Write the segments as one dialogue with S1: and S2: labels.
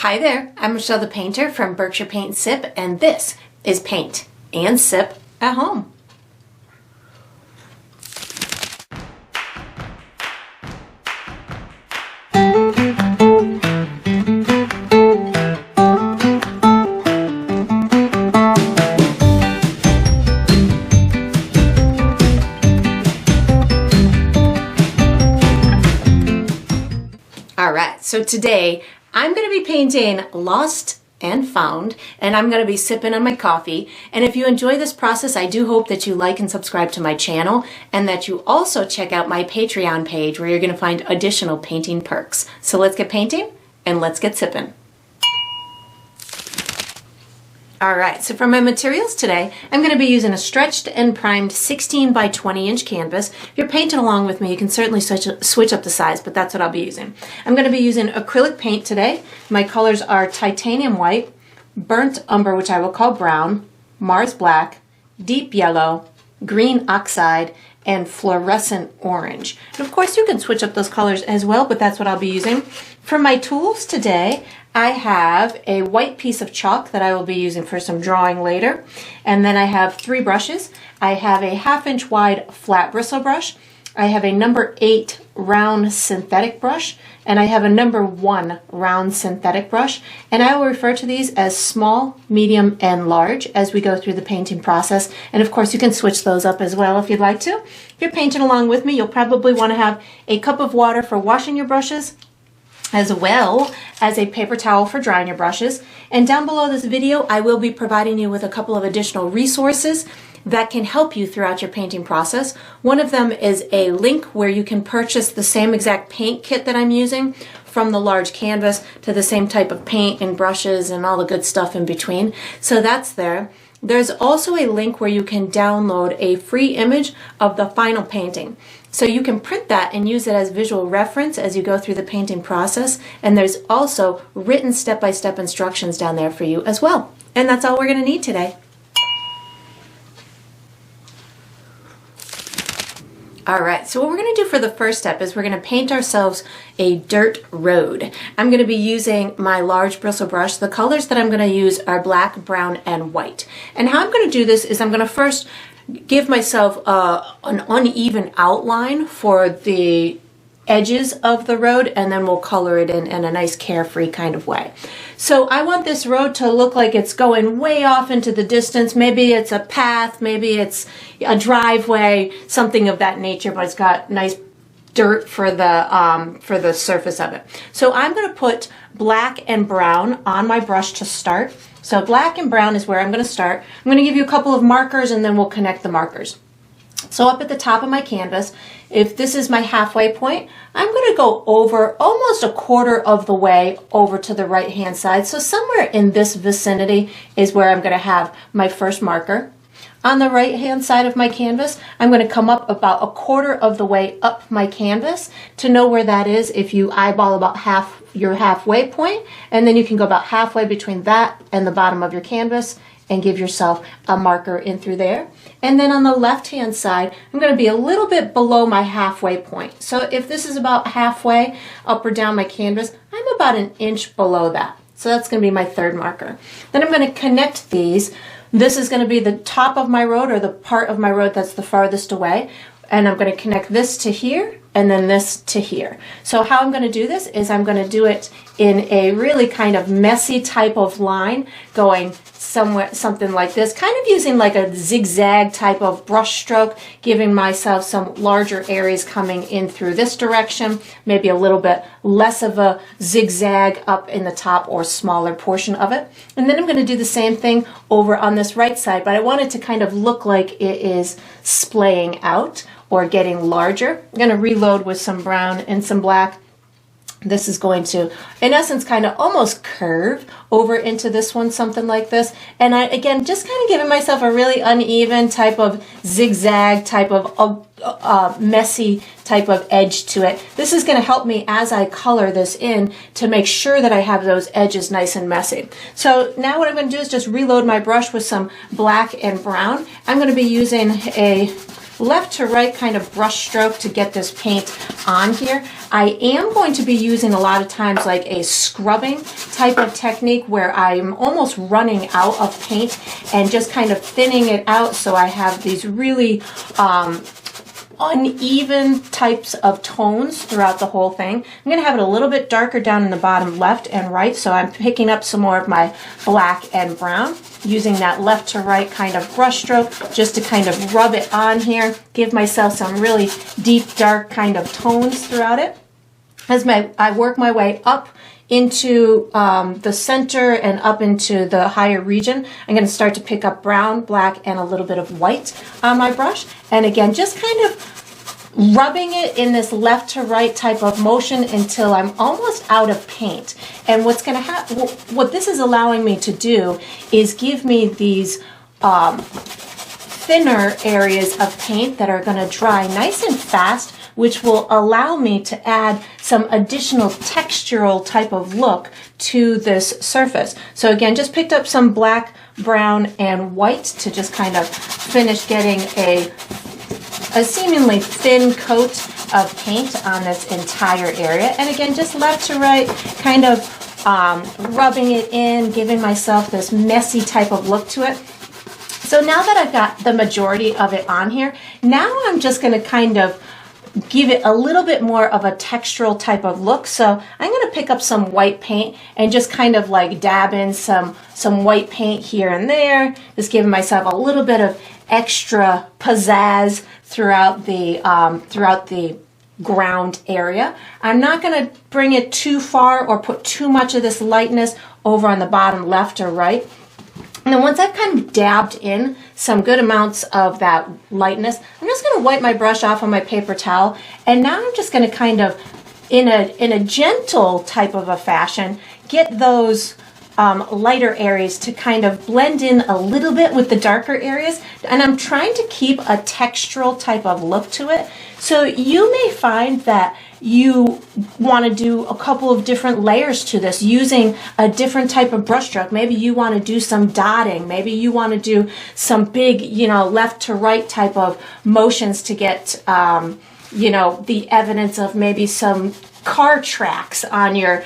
S1: Hi there, I'm Michelle the Painter from Berkshire Paint and Sip, and this is Paint and Sip at Home. Alright, so today I'm going to be painting Lost and Found, and I'm going to be sipping on my coffee. And if you enjoy this process, I do hope that you like and subscribe to my channel, and that you also check out my Patreon page where you're going to find additional painting perks. So let's get painting and let's get sipping. Alright, so for my materials today, I'm going to be using a stretched and primed 16 by 20 inch canvas. If you're painting along with me, you can certainly switch up the size, but that's what I'll be using. I'm going to be using acrylic paint today. My colors are titanium white, burnt umber, which I will call brown, Mars black, deep yellow, green oxide, and fluorescent orange. And of course you can switch up those colors as well, but that's what I'll be using. For my tools today, I have a white piece of chalk that I will be using for some drawing later. And then I have 3 brushes. I have a 1/2 inch wide flat bristle brush. I have a number 8 round synthetic brush. And I have a number 1 round synthetic brush. And I will refer to these as small, medium, and large as we go through the painting process. And of course you can switch those up as well if you'd like to. If you're painting along with me, you'll probably want to have a cup of water for washing your brushes, as well as a paper towel for drying your brushes. And down below this video, I will be providing you with a couple of additional resources that can help you throughout your painting process. One of them is a link where you can purchase the same exact paint kit that I'm using, from the large canvas to the same type of paint and brushes and all the good stuff in between. So that's there. There's also a link where you can download a free image of the final painting. So you can print that and use it as visual reference as you go through the painting process. And there's also written step-by-step instructions down there for you as well. And that's all we're going to need today. Alright, so what we're going to do for the first step is we're going to paint ourselves a dirt road. I'm going to be using my large bristle brush. The colors that I'm going to use are black, brown, and white. And how I'm going to do this is I'm going to first give myself an uneven outline for the edges of the road, and then we'll color it in a nice carefree kind of way. So I want this road to look like it's going way off into the distance. Maybe it's a path, maybe it's a driveway, something of that nature, but it's got nice dirt for the surface of it. So I'm going to put black and brown on my brush to start. So black and brown is where I'm going to start. I'm going to give you a couple of markers and then we'll connect the markers. So up at the top of my canvas, if this is my halfway point, I'm going to go over almost a quarter of the way over to the right hand side. So somewhere in this vicinity is where I'm going to have my first marker. On the right hand side of my canvas, I'm going to come up about a quarter of the way up my canvas. To know where that is, if you eyeball about your halfway point, and then you can go about halfway between that and the bottom of your canvas and give yourself a marker in through there. And then on the left hand side, I'm going to be a little bit below my halfway point. So if this is about halfway up or down my canvas, I'm about an inch below that. So that's going to be my third marker. Then I'm going to connect these. This is going to be the top of my road, or the part of my road that's the farthest away. And I'm going to connect this to here and then this to here. So how I'm going to do this is I'm going to do it in a really kind of messy type of line, going somewhere, something like this, kind of using like a zigzag type of brush stroke, giving myself some larger areas coming in through this direction, maybe a little bit less of a zigzag up in the top or smaller portion of it. And then I'm going to do the same thing over on this right side, but I want it to kind of look like it is splaying out or getting larger. I'm going to reload with some brown and some black. This is going to, in essence, kind of almost curve over into this one, something like this. And I, again, just kind of giving myself a really uneven type of zigzag, type of messy type of edge to it. This is going to help me as I color this in to make sure that I have those edges nice and messy. So now what I'm going to do is just reload my brush with some black and brown. I'm going to be using a left to right kind of brush stroke to get this paint on here. I am going to be using a lot of times like a scrubbing type of technique where I'm almost running out of paint and just kind of thinning it out so I have these really uneven types of tones throughout the whole thing. I'm going to have it a little bit darker down in the bottom left and right, so I'm picking up some more of my black and brown, using that left to right kind of brush stroke just to kind of rub it on here, give myself some really deep dark kind of tones throughout it. As I work my way up into the center and up into the higher region, I'm going to start to pick up brown, black, and a little bit of white on my brush. And again, just kind of rubbing it in this left to right type of motion until I'm almost out of paint. And what's going to happen, what this is allowing me to do is give me these thinner areas of paint that are going to dry nice and fast, which will allow me to add some additional textural type of look to this surface. So again, just picked up some black, brown, and white to just kind of finish getting a seemingly thin coat of paint on this entire area. And again, just left to right, kind of rubbing it in, giving myself this messy type of look to it. So now that I've got the majority of it on here, now I'm just going to kind of give it a little bit more of a textural type of look. So I'm going to pick up some white paint and just kind of like dab in some white paint here and there, just giving myself a little bit of extra pizzazz throughout the ground area. I'm not going to bring it too far or put too much of this lightness over on the bottom left or right. And then once I've kind of dabbed in some good amounts of that lightness, I'm just going to wipe my brush off on my paper towel. And now I'm just going to kind of, in a gentle type of a fashion, get those lighter areas to kind of blend in a little bit with the darker areas. And I'm trying to keep a textural type of look to it. So you may find that you want to do a couple of different layers to this using a different type of brush stroke. Maybe you want to do some dotting. Maybe you want to do some big, left to right type of motions to get, the evidence of maybe some car tracks on your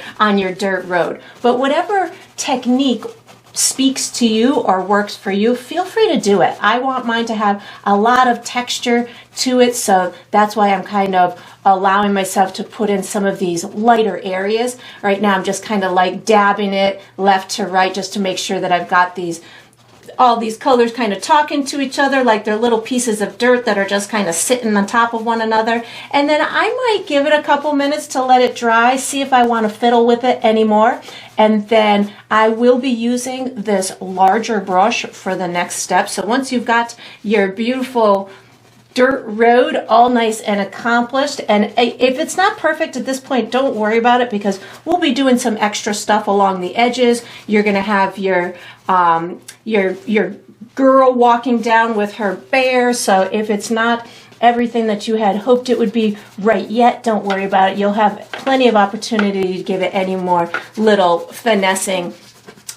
S1: dirt road. But whatever technique speaks to you or works for you, feel free to do it. I want mine to have a lot of texture to it, so that's why I'm kind of allowing myself to put in some of these lighter areas. Right now I'm just kind of like dabbing it left to right just to make sure that I've got all these colors kind of talking to each other like they're little pieces of dirt that are just kind of sitting on top of one another. And then I might give it a couple minutes to let it dry, see if I want to fiddle with it anymore. And then I will be using this larger brush for the next step. So once you've got your beautiful dirt road all nice and accomplished, and if it's not perfect at this point, don't worry about it, because we'll be doing some extra stuff along the edges. You're going to have your girl walking down with her bear, so if it's not everything that you had hoped it would be right yet, don't worry about it. You'll have plenty of opportunity to give it any more little finessing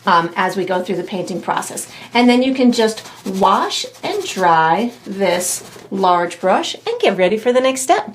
S1: as we go through the painting process. And then you can just wash and dry this large brush and get ready for the next step.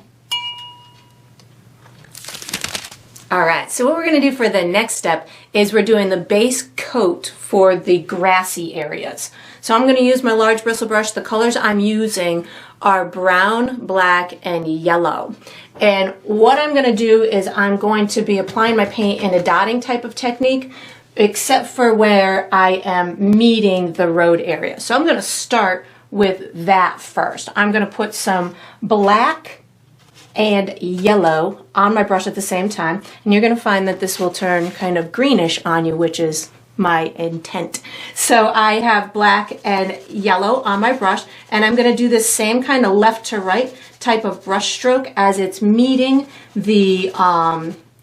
S1: All right, so what we're going to do for the next step is we're doing the base coat for the grassy areas. So I'm going to use my large bristle brush. The colors I'm using are brown, black, and yellow. And what I'm going to do is I'm going to be applying my paint in a dotting type of technique, except for where I am meeting the road area. So I'm going to start with that first. I'm going to put some black and yellow on my brush at the same time, and you're going to find that this will turn kind of greenish on you, which is my intent. So I have black and yellow on my brush, and I'm going to do this same kind of left to right type of brush stroke as it's meeting the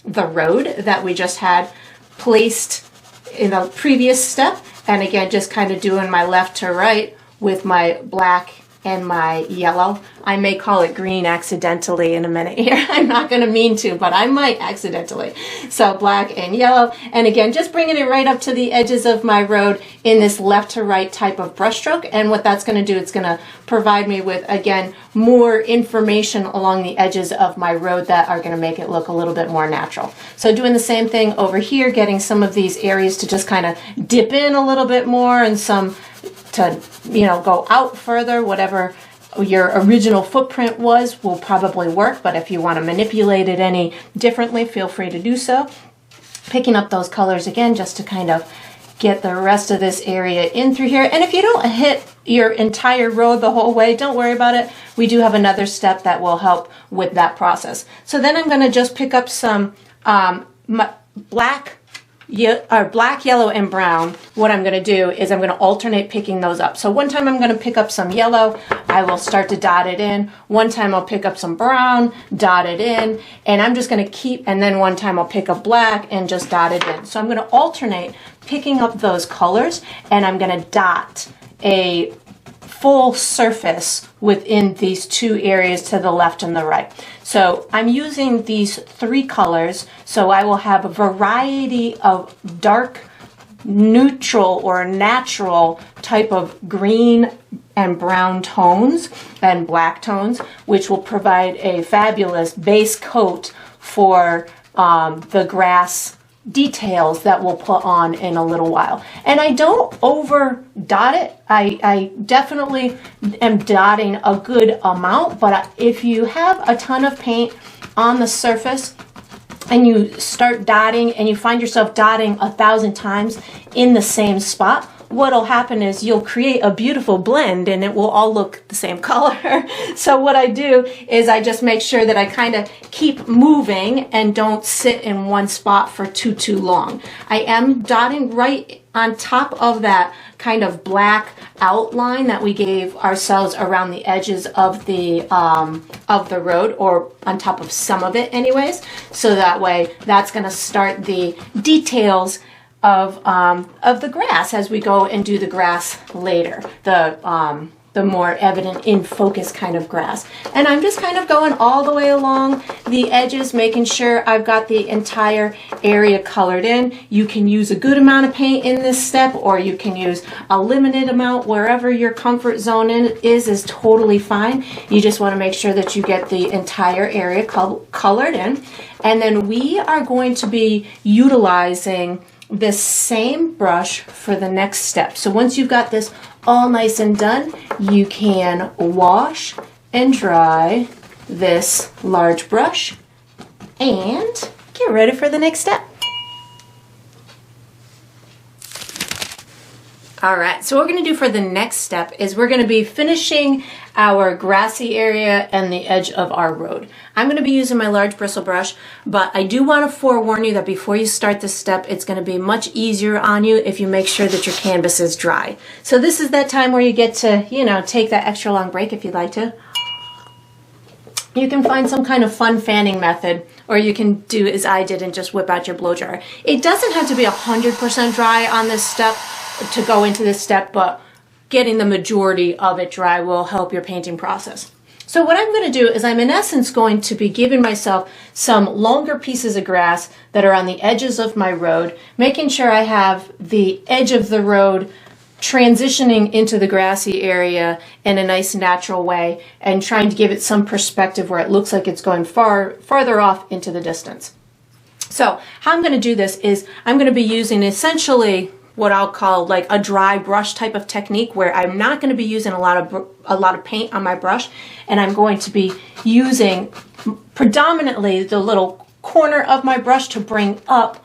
S1: road that we just had placed in a previous step. And again, just kind of doing my left to right with my black and my yellow. I may call it green accidentally in a minute here. I'm not going to mean to, but I might accidentally. So black and yellow. And again, just bringing it right up to the edges of my road in this left to right type of brush stroke. And what that's going to do, it's going to provide me with, again, more information along the edges of my road that are going to make it look a little bit more natural. So doing the same thing over here, getting some of these areas to just kind of dip in a little bit more and some to, you know, go out further. Whatever your original footprint was will probably work, but if you want to manipulate it any differently, feel free to do so. Picking up those colors again just to kind of get the rest of this area in through here. And if you don't hit your entire road the whole way, don't worry about it. We do have another step that will help with that process. So then I'm going to just pick up some black, yellow, and brown. What I'm going to do is I'm going to alternate picking those up. So one time I'm going to pick up some yellow, I will start to dot it in. One time I'll pick up some brown, dot it in, and I'm just going to keep, and then one time I'll pick up black and just dot it in. So I'm going to alternate picking up those colors, and I'm going to dot a full surface within these two areas to the left and the right. So I'm using these three colors, so I will have a variety of dark, neutral or natural type of green and brown tones and black tones, which will provide a fabulous base coat for the grass details that we'll put on in a little while. And I don't over dot it. I definitely am dotting a good amount, but if you have a ton of paint on the surface and you start dotting and you find yourself dotting 1,000 times in the same spot, what'll happen is you'll create a beautiful blend and it will all look the same color. So what I do is I just make sure that I kind of keep moving and don't sit in one spot for too long. I am dotting right on top of that kind of black outline that we gave ourselves around the edges of the road, or on top of some of it anyways. So that way that's going to start the details of the grass as we go and do the grass later, the more evident in focus kind of grass. And I'm just kind of going all the way along the edges, making sure I've got the entire area colored in. You can use a good amount of paint in this step, or you can use a limited amount. Wherever your comfort zone is totally fine. You just want to make sure that you get the entire area colored in. And then we are going to be utilizing this same brush for the next step. So once you've got this all nice and done, you can wash and dry this large brush and get ready for the next step. All right, so what we're going to do for the next step is we're going to be finishing our grassy area and the edge of our road. I'm going to be using my large bristle brush, but I do want to forewarn you that before you start this step, it's going to be much easier on you if you make sure that your canvas is dry. So this is that time where you get to, you know, take that extra long break if you'd like to. You can find some kind of fun fanning method, or you can do as I did and just whip out your blow dryer. It doesn't have to be 100% dry on this step to go into this step, but getting the majority of it dry will help your painting process. So what I'm going to do is I'm in essence going to be giving myself some longer pieces of grass that are on the edges of my road, making sure I have the edge of the road transitioning into the grassy area in a nice natural way, and trying to give it some perspective where it looks like it's going farther off into the distance. So how I'm going to do this is I'm going to be using essentially what I'll call like a dry brush type of technique, where I'm not going to be using a lot of paint on my brush, and I'm going to be using predominantly the little corner of my brush to bring up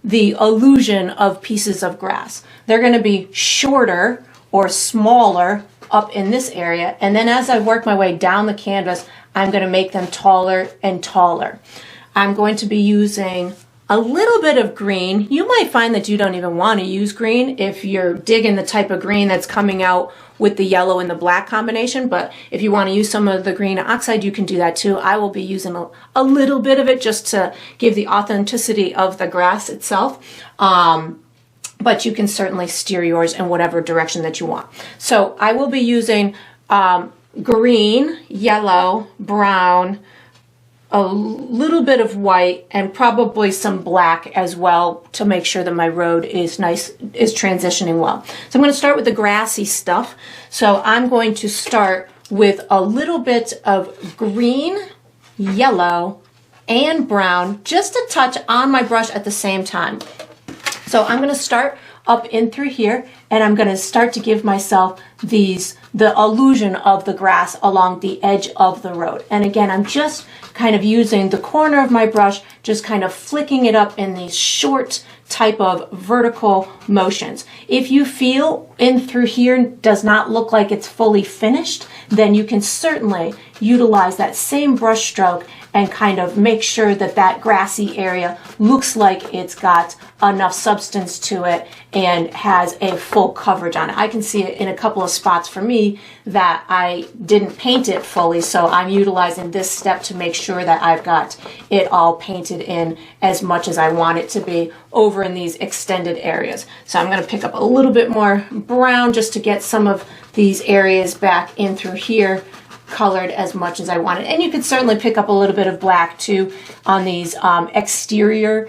S1: the illusion of pieces of grass. They're going to be shorter or smaller up in this area, and then as I work my way down the canvas, I'm going to make them taller and taller. I'm going to be using a little bit of green. You might find that you don't even want to use green if you're digging the type of green that's coming out with the yellow and the black combination, but if you want to use some of the green oxide, you can do that too. I will be using a little bit of it just to give the authenticity of the grass itself, but you can certainly steer yours in whatever direction that you want. So I will be using green, yellow, brown, a little bit of white, and probably some black as well to make sure that my road is transitioning well. So I'm going to start with the grassy stuff. So I'm going to start with a little bit of green, yellow, and brown, just a touch on my brush at the same time. So I'm going to start up in through here, and I'm going to start to give myself the illusion of the grass along the edge of the road. And again, I'm just kind of using the corner of my brush, just kind of flicking it up in these short type of vertical motions. If you feel in through here does not look like it's fully finished, then you can certainly utilize that same brush stroke and kind of make sure that that grassy area looks like it's got enough substance to it and has a full coverage on it. I can see it in a couple of spots for me that I didn't paint it fully, so I'm utilizing this step to make sure that I've got it all painted in as much as I want it to be over in these extended areas. So I'm going to pick up a little bit more brown just to get some of these areas back in through here colored as much as I wanted. And you could certainly pick up a little bit of black too on these exterior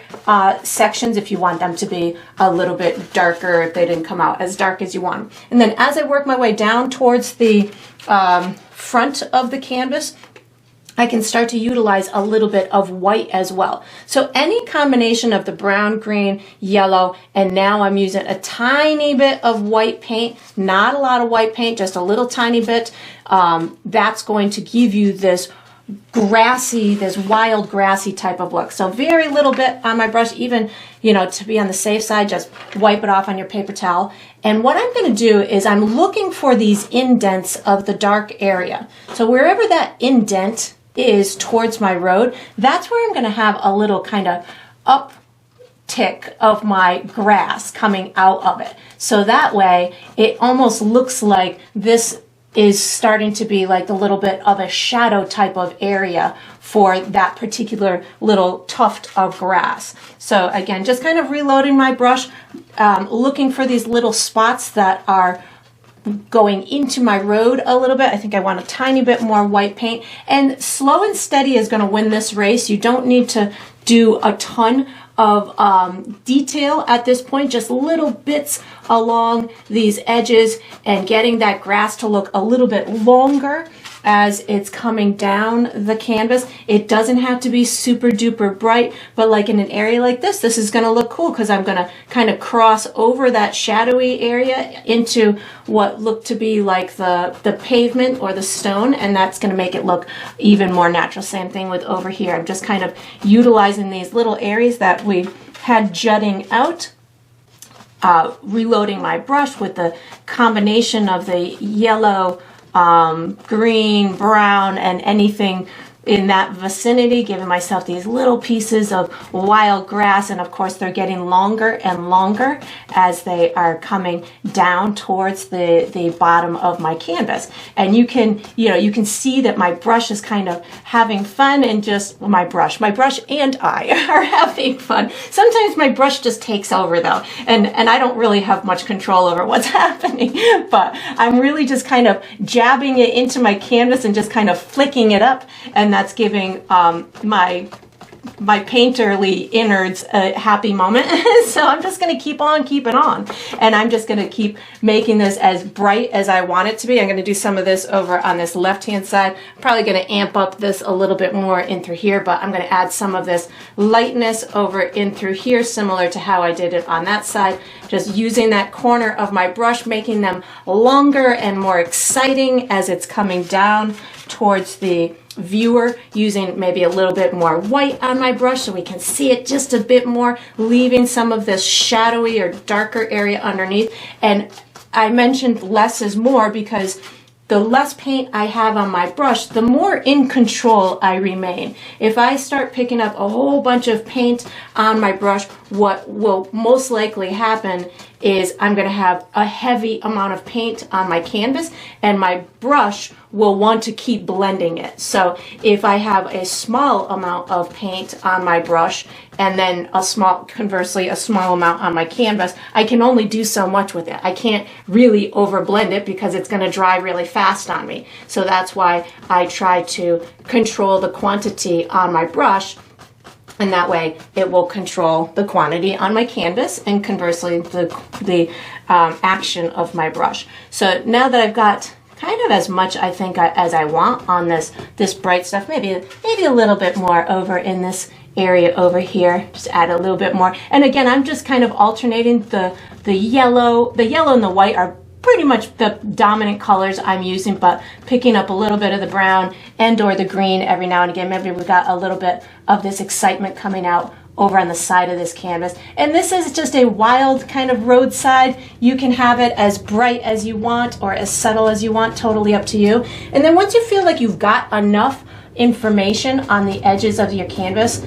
S1: sections if you want them to be a little bit darker, if they didn't come out as dark as you want. And then as I work my way down towards the front of the canvas, I can start to utilize a little bit of white as well. So any combination of the brown, green, yellow, and now I'm using a tiny bit of white paint, not a lot of white paint, just a little tiny bit. That's going to give you this grassy, this wild grassy type of look. So very little bit on my brush, even, you know, to be on the safe side, just wipe it off on your paper towel. And what I'm going to do is I'm looking for these indents of the dark area. So wherever that indent is towards my road, that's where I'm going to have a little kind of uptick of my grass coming out of it. So that way it almost looks like this is starting to be like a little bit of a shadow type of area for that particular little tuft of grass. So again, just kind of reloading my brush, looking for these little spots that are going into my road a little bit. I think I want a tiny bit more white paint, and slow and steady is going to win this race. You don't need to do a ton of detail at this point, just little bits along these edges and getting that grass to look a little bit longer as it's coming down the canvas. It doesn't have to be super duper bright, but like in an area like this is going to look cool because I'm going to kind of cross over that shadowy area into what looked to be like the pavement or the stone, and that's going to make it look even more natural. Same thing with over here. I'm just kind of utilizing these little areas that we had jutting out. Reloading my brush with the combination of the yellow, green, brown, and anything in that vicinity, giving myself these little pieces of wild grass, and of course they're getting longer and longer as they are coming down towards the bottom of my canvas. And you can see that my brush is kind of having fun, and just my brush and I are having fun. Sometimes my brush just takes over though, and I don't really have much control over what's happening, but I'm really just kind of jabbing it into my canvas and just kind of flicking it up, and that's giving my painterly innards a happy moment. So I'm just going to keep on keeping on, and I'm just going to keep making this as bright as I want it to be. I'm going to do some of this over on this left hand side. I'm probably going to amp up this a little bit more in through here, but I'm going to add some of this lightness over in through here, similar to how I did it on that side, just using that corner of my brush, making them longer and more exciting as it's coming down towards the viewer, using maybe a little bit more white on my brush so we can see it just a bit more, leaving some of this shadowy or darker area underneath. And I mentioned less is more because the less paint I have on my brush, the more in control I remain. If I start picking up a whole bunch of paint on my brush what will most likely happen is I'm going to have a heavy amount of paint on my canvas, and my brush will want to keep blending it. So if I have a small amount of paint on my brush and then conversely a small amount on my canvas, I can only do so much with it. I can't really overblend it because it's going to dry really fast on me. So that's why I try to control the quantity on my brush, and that way it will control the quantity on my canvas and conversely the action of my brush. So now that I've got kind of as much, I think, as I want on this bright stuff, maybe a little bit more over in this area over here, just add a little bit more. And again, I'm just kind of alternating the yellow and the white are pretty much the dominant colors I'm using, but picking up a little bit of the brown and or the green every now and again. Maybe we got a little bit of this excitement coming out over on the side of this canvas. And this is just a wild kind of roadside. You can have it as bright as you want or as subtle as you want, totally up to you. And then once you feel like you've got enough information on the edges of your canvas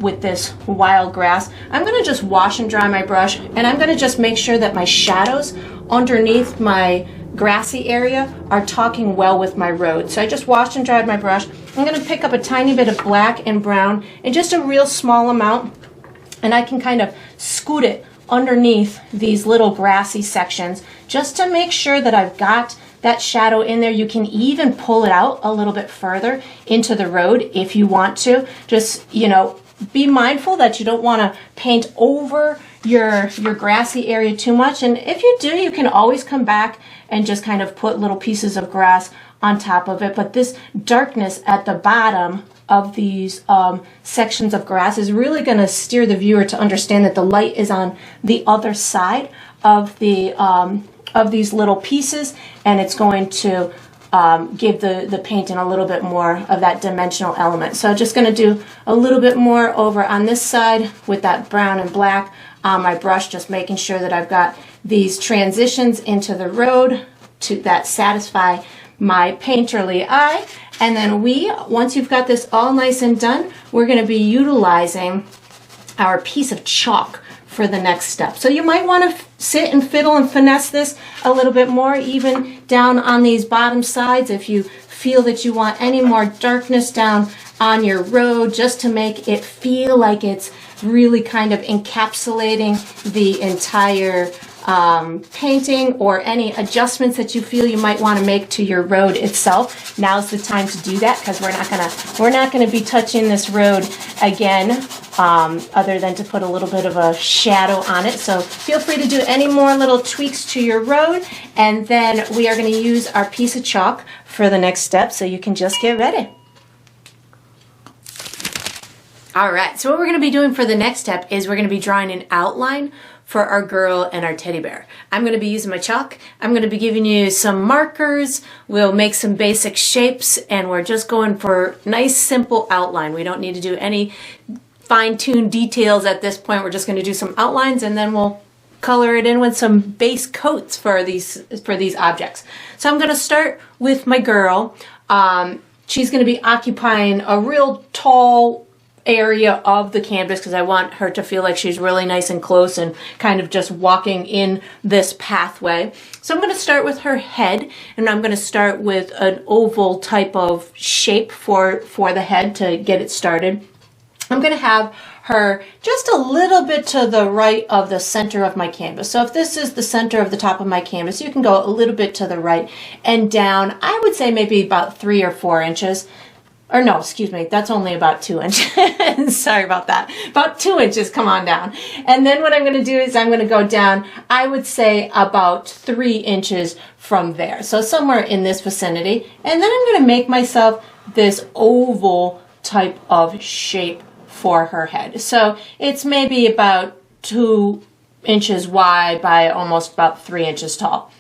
S1: with this wild grass, I'm going to just wash and dry my brush, and I'm going to just make sure that my shadows underneath my grassy area are talking well with my road. So I just washed and dried my brush. I'm going to pick up a tiny bit of black and brown and just a real small amount, and I can kind of scoot it underneath these little grassy sections just to make sure that I've got that shadow in there. You can even pull it out a little bit further into the road if you want to. Just, be mindful that you don't want to paint over your grassy area too much. And if you do, you can always come back and just kind of put little pieces of grass on top of it. But this darkness at the bottom of these sections of grass is really going to steer the viewer to understand that the light is on the other side of the of these little pieces, and it's going to give the painting a little bit more of that dimensional element. So I'm just going to do a little bit more over on this side with that brown and black on my brush, just making sure that I've got these transitions into the road that satisfy my painterly eye. And then once you've got this all nice and done, we're going to be utilizing our piece of chalk for the next step. So you might want to sit and fiddle and finesse this a little bit more, even down on these bottom sides if you feel that you want any more darkness down on your road, just to make it feel like it's really kind of encapsulating the entire painting, or any adjustments that you feel you might want to make to your road itself. Now's the time to do that, because we're not gonna be touching this road again, other than to put a little bit of a shadow on it. So feel free to do any more little tweaks to your road, and then we are going to use our piece of chalk for the next step, so you can just get ready. All right, so what we're going to be doing for the next step is we're going to be drawing an outline for our girl and our teddy bear. I'm going to be using my chalk. I'm going to be giving you some markers. We'll make some basic shapes, and we're just going for nice, simple outline. We don't need to do any fine-tuned details at this point. We're just going to do some outlines, and then we'll color it in with some base coats for these objects. So I'm going to start with my girl. She's going to be occupying a real tall area of the canvas, because I want her to feel like she's really nice and close and kind of just walking in this pathway. So I'm going to start with her head, and I'm going to start with an oval type of shape for the head to get it started. I'm going to have her just a little bit to the right of the center of my canvas. So if this is the center of the top of my canvas, you can go a little bit to the right and down. I would say maybe about 3 or 4 inches. Or no, excuse me, that's only about 2 inches. Sorry about that. About 2 inches, come on down. And then what I'm going to do is I'm going to go down, I would say about 3 inches from there. So somewhere in this vicinity. And then I'm going to make myself this oval type of shape for her head. So it's maybe about 2 inches wide by almost about 3 inches tall.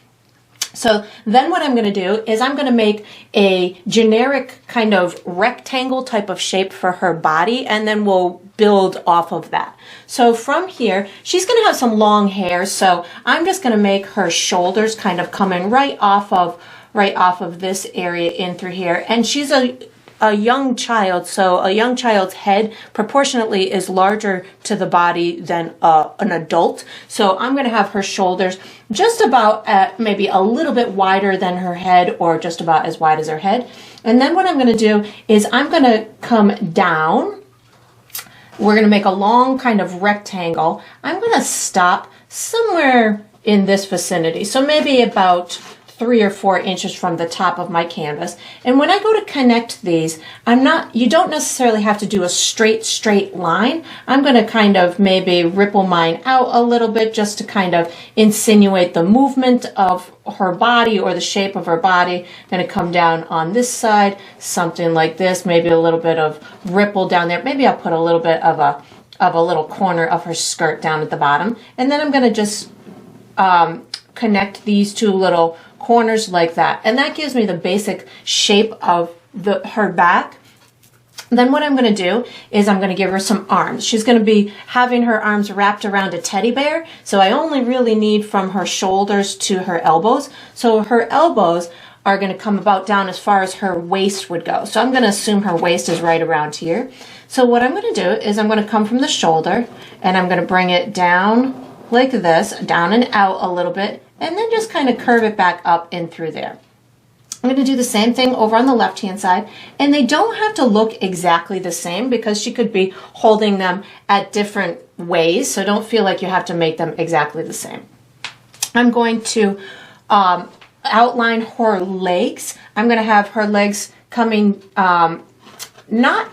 S1: So then what I'm going to do is I'm going to make a generic kind of rectangle type of shape for her body, and then we'll build off of that. So from here, she's going to have some long hair, so I'm just going to make her shoulders kind of coming right off of this area in through here. And she's a young child, so a young child's head proportionately is larger to the body than an adult. So I'm going to have her shoulders just about at maybe a little bit wider than her head, or just about as wide as her head. And then what I'm going to do is I'm going to come down. We're going to make a long kind of rectangle. I'm going to stop somewhere in this vicinity. So maybe about 3 or 4 inches from the top of my canvas. And when I go to connect these, you don't necessarily have to do a straight line. I'm going to kind of maybe ripple mine out a little bit just to kind of insinuate the movement of her body or the shape of her body. Going to come down on this side, something like this, maybe a little bit of ripple down there. Maybe I'll put a little bit of a little corner of her skirt down at the bottom. And then I'm going to just connect these 2 little corners like that, and that gives me the basic shape of her back. Then what I'm going to do is I'm going to give her some arms. She's going to be having her arms wrapped around a teddy bear, so I only really need from her shoulders to her elbows. So her elbows are going to come about down as far as her waist would go. So I'm going to assume her waist is right around here. So what I'm going to do is I'm going to come from the shoulder and I'm going to bring it down like this, down and out a little bit, and then just kind of curve it back up in through there. I'm going to do the same thing over on the left hand side, and they don't have to look exactly the same because she could be holding them at different ways, so don't feel like you have to make them exactly the same. I'm going to outline her legs. I'm going to have her legs coming not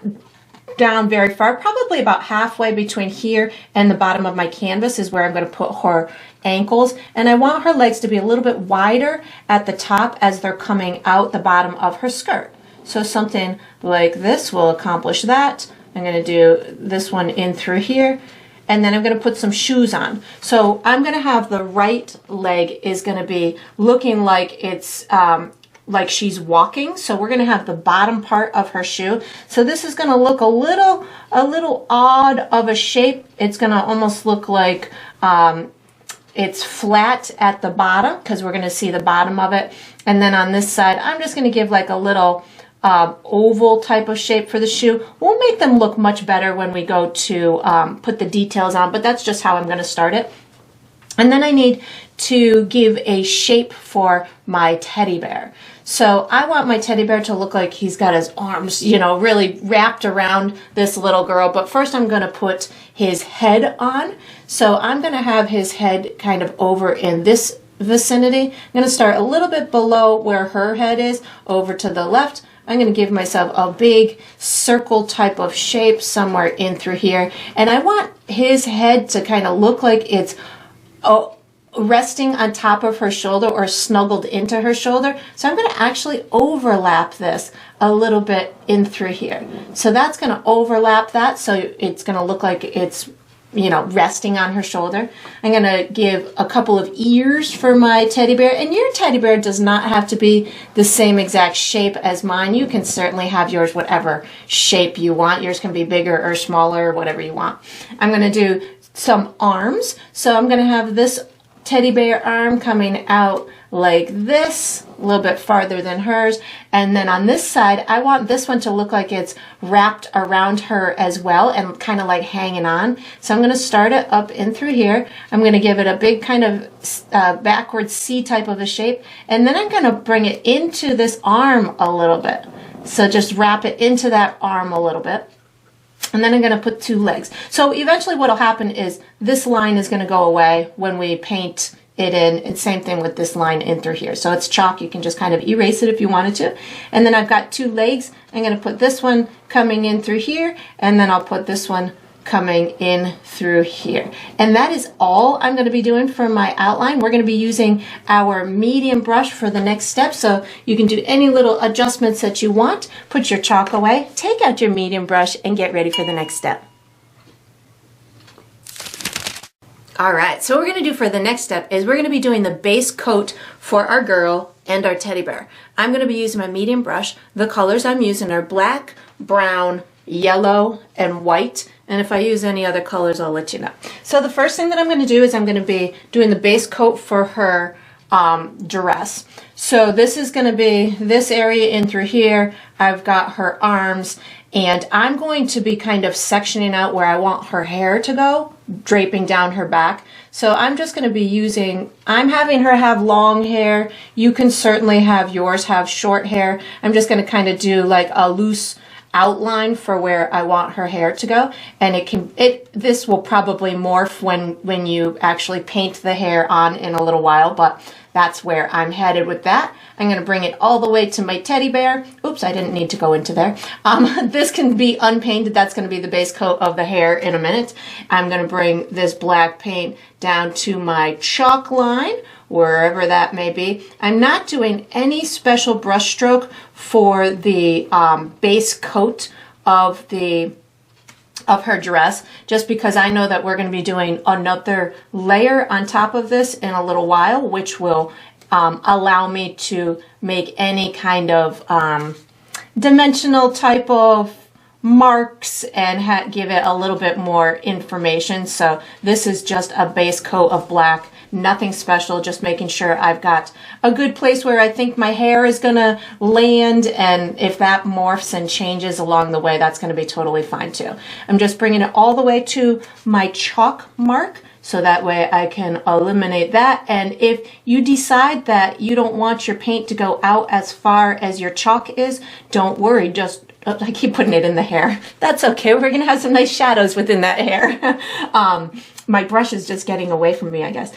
S1: down very far, probably about halfway between here and the bottom of my canvas is where I'm going to put her ankles, and I want her legs to be a little bit wider at the top as they're coming out the bottom of her skirt. So something like this will accomplish that. I'm going to do this one in through here, and then I'm going to put some shoes on. So I'm going to have the right leg is going to be looking like it's like she's walking. So we're going to have the bottom part of her shoe. So this is going to look a little odd of a shape. It's going to almost look like it's flat at the bottom because we're going to see the bottom of it. And then on this side, I'm just going to give like a little oval type of shape for the shoe. We'll make them look much better when we go to put the details on, but that's just how I'm going to start it. And then I need to give a shape for my teddy bear. So I want my teddy bear to look like he's got his arms, you know, really wrapped around this little girl. But first I'm going to put his head on. So I'm going to have his head kind of over in this vicinity. I'm going to start a little bit below where her head is, over to the left. I'm going to give myself a big circle type of shape somewhere in through here. And I want his head to kind of look like it's resting on top of her shoulder or snuggled into her shoulder. So I'm going to actually overlap this a little bit in through here. So that's going to overlap that, so it's going to look like it's, you know, resting on her shoulder. I'm going to give a couple of ears for my teddy bear, and your teddy bear does not have to be the same exact shape as mine. You can certainly have yours whatever shape you want. Yours can be bigger or smaller, whatever you want. I'm going to do some arms. So I'm going to have this teddy bear arm coming out like this, a little bit farther than hers. And then on this side, I want this one to look like it's wrapped around her as well and kind of like hanging on. So I'm going to start it up in through here. I'm going to give it a big kind of backward C type of a shape. And then I'm going to bring it into this arm a little bit. So just wrap it into that arm a little bit. And then I'm going to put 2 legs. So eventually what will happen is this line is going to go away when we paint it in. And same thing with this line in through here. So it's chalk. You can just kind of erase it if you wanted to. And then I've got 2 legs. I'm going to put this one coming in through here. And then I'll put this one coming in through here. And that is all I'm going to be doing for my outline. We're going to be using our medium brush for the next step, so you can do any little adjustments that you want. Put your chalk away, take out your medium brush, and get ready for the next step. All right, so what we're going to do for the next step is we're going to be doing the base coat for our girl and our teddy bear. I'm going to be using my medium brush. The colors I'm using are black, brown, yellow, and white. And if I use any other colors, I'll let you know. So the first thing that I'm going to do is I'm going to be doing the base coat for her dress. So this is going to be this area in through here. I've got her arms, and I'm going to be kind of sectioning out where I want her hair to go, draping down her back. So I'm just going to be using, I'm having her have long hair. You can certainly have yours have short hair. I'm just going to kind of do like a loose outline for where I want her hair to go, and this will probably morph when you actually paint the hair on in a little while, but that's where I'm headed with that. I'm going to bring it all the way to my teddy bear. Oops, I didn't need to go into there. This can be unpainted. That's going to be the base coat of the hair in a minute. I'm going to bring this black paint down to my chalk line, wherever that may be. I'm not doing any special brush stroke for the base coat of her dress, just because I know that we're going to be doing another layer on top of this in a little while, which will allow me to make any kind of dimensional type of marks and give it a little bit more information. So this is just a base coat of black, nothing special, just making sure I've got a good place where I think my hair is gonna land, and if that morphs and changes along the way, that's gonna be totally fine too. I'm just bringing it all the way to my chalk mark, so that way I can eliminate that. And if you decide that you don't want your paint to go out as far as your chalk is, don't worry, just I keep putting it in the hair. That's okay. We're going to have some nice shadows within that hair. My brush is just getting away from me, I guess.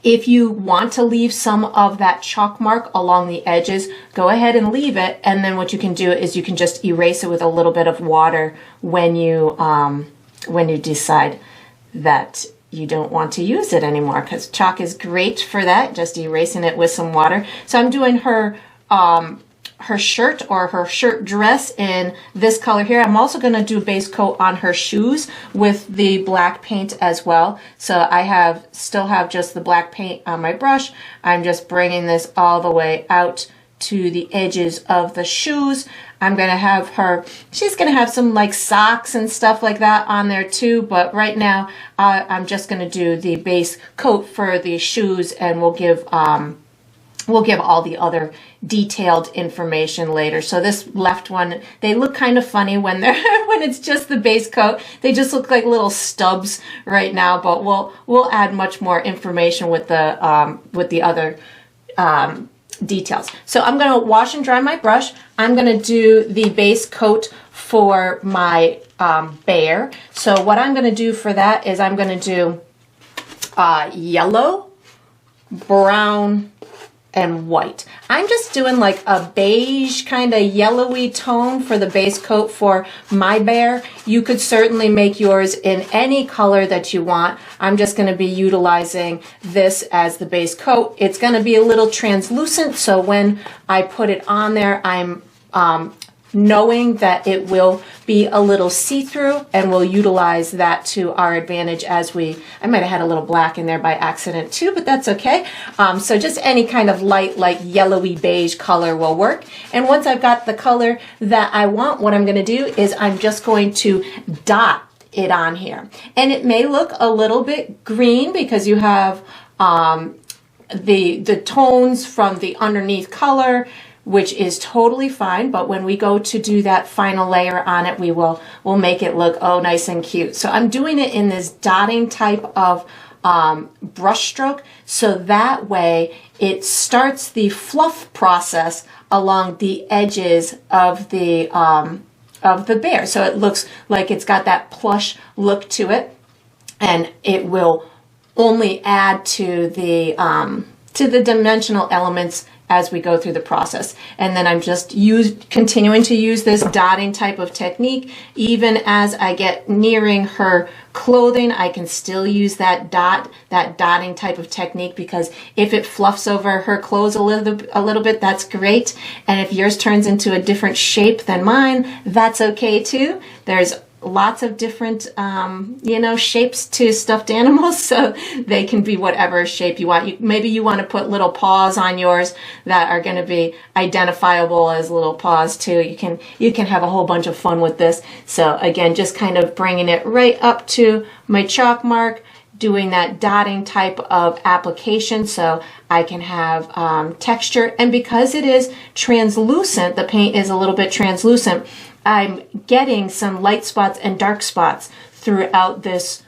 S1: If you want to leave some of that chalk mark along the edges, go ahead and leave it. And then what you can do is you can just erase it with a little bit of water when you decide that you don't want to use it anymore, because chalk is great for that, just erasing it with some water. So I'm doing her shirt or her shirt dress in this color here. I'm also going to do base coat on her shoes with the black paint as well. So I still have just the black paint on my brush. I'm just bringing this all the way out to the edges of the shoes. I'm going to have her, she's going to have some like socks and stuff like that on there too, but right now I'm just going to do the base coat for the shoes, and we'll give all the other detailed information later. So this left one, they look kind of funny when they're when it's just the base coat. They just look like little stubs right now, but we'll add much more information with the other details. So I'm going to wash and dry my brush. I'm going to do the base coat for my bear. So what I'm going to do for that is I'm going to do yellow, brown, and white. I'm just doing like a beige kind of yellowy tone for the base coat for my bear. You could certainly make yours in any color that you want. I'm just going to be utilizing this as the base coat. It's going to be a little translucent, so when I put it on there, I'm knowing that it will be a little see-through, and we'll utilize that to our advantage as I might have had a little black in there by accident too, but that's okay. So just any kind of light, like yellowy beige color will work. And once I've got the color that I want, what I'm going to do is I'm just going to dot it on here. And it may look a little bit green because you have the tones from the underneath color, which is totally fine, but when we go to do that final layer on it, we'll make it look nice and cute. So I'm doing it in this dotting type of brush stroke, so that way it starts the fluff process along the edges of the bear, so it looks like it's got that plush look to it, and it will only add to the dimensional elements as we go through the process. And then I'm just continuing to use this dotting type of technique. Even as I get nearing her clothing, I can still use that dotting type of technique, because if it fluffs over her clothes a little bit, that's great. And if yours turns into a different shape than mine, that's okay too. There's lots of different shapes to stuffed animals, so they can be whatever shape you want. Maybe you want to put little paws on yours that are going to be identifiable as little paws too. You can have a whole bunch of fun with this. So again, just kind of bringing it right up to my chalk mark, doing that dotting type of application so I can have texture. And because it is translucent, the paint is a little bit translucent, I'm getting some light spots and dark spots throughout this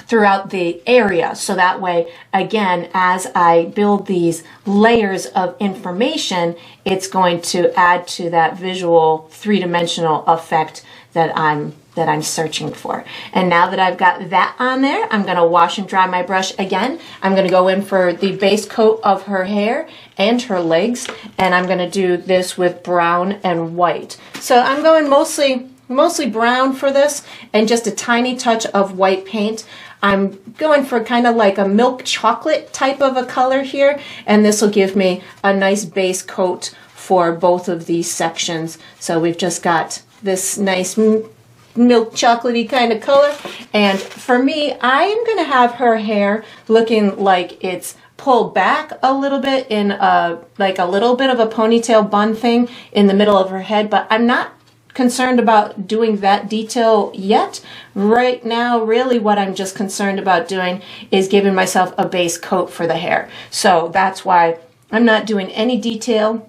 S1: throughout the area. So that way, again, as I build these layers of information, it's going to add to that visual three-dimensional effect that I'm searching for. And now that I've got that on there, I'm going to wash and dry my brush again. I'm going to go in for the base coat of her hair and her legs, and I'm going to do this with brown and white. So I'm going mostly brown for this and just a tiny touch of white paint. I'm going for kind of like a milk chocolate type of a color here, and this will give me a nice base coat for both of these sections. So we've just got this nice milk chocolatey kind of color. And for me, I'm going to have her hair looking like it's pulled back a little bit in like a little bit of a ponytail bun thing in the middle of her head, but I'm not concerned about doing that detail yet. Right now, really what I'm just concerned about doing is giving myself a base coat for the hair. So that's why I'm not doing any detail.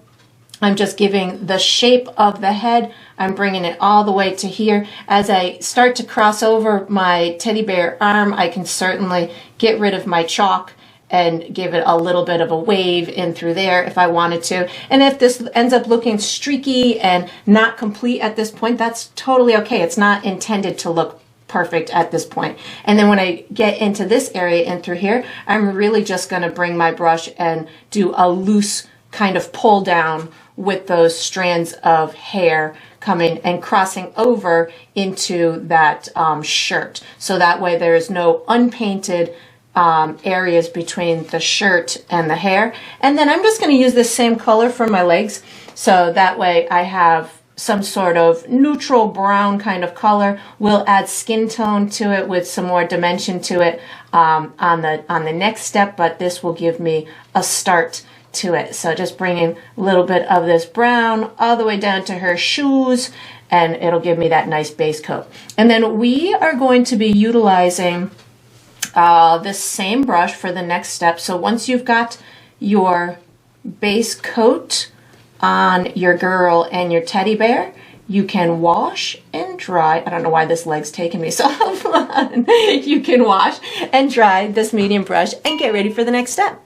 S1: I'm just giving the shape of the head. I'm bringing it all the way to here. As I start to cross over my teddy bear arm, I can certainly get rid of my chalk and give it a little bit of a wave in through there if I wanted to. And if this ends up looking streaky and not complete at this point, that's totally okay. It's not intended to look perfect at this point. And then when I get into this area and through here, I'm really just going to bring my brush and do a loose kind of pull down with those strands of hair coming and crossing over into that shirt. So that way there is no unpainted areas between the shirt and the hair. And then I'm just going to use this same color for my legs. So that way I have some sort of neutral brown kind of color. We'll add skin tone to it with some more dimension to it on the next step, but this will give me a start to it. So just bringing a little bit of this brown all the way down to her shoes, and it'll give me that nice base coat. And then we are going to be utilizing this same brush for the next step. So once you've got your base coat on your girl and your teddy bear, you can wash and dry. I don't know why this leg's taking me so long. You can wash and dry this medium brush and get ready for the next step.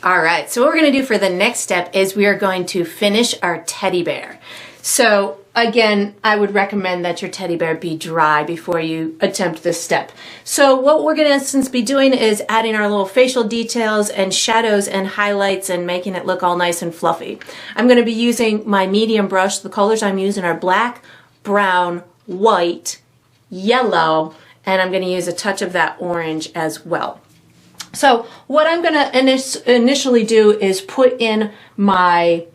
S1: All right, so what we're going to do for the next step is we are going to finish our teddy bear. So again, I would recommend that your teddy bear be dry before you attempt this step. So what we're going to in essence be doing is adding our little facial details and shadows and highlights and making it look all nice and fluffy. I'm going to be using my medium brush. The colors I'm using are black, brown, white, yellow, and I'm going to use a touch of that orange as well. So what I'm going to initially do is put in my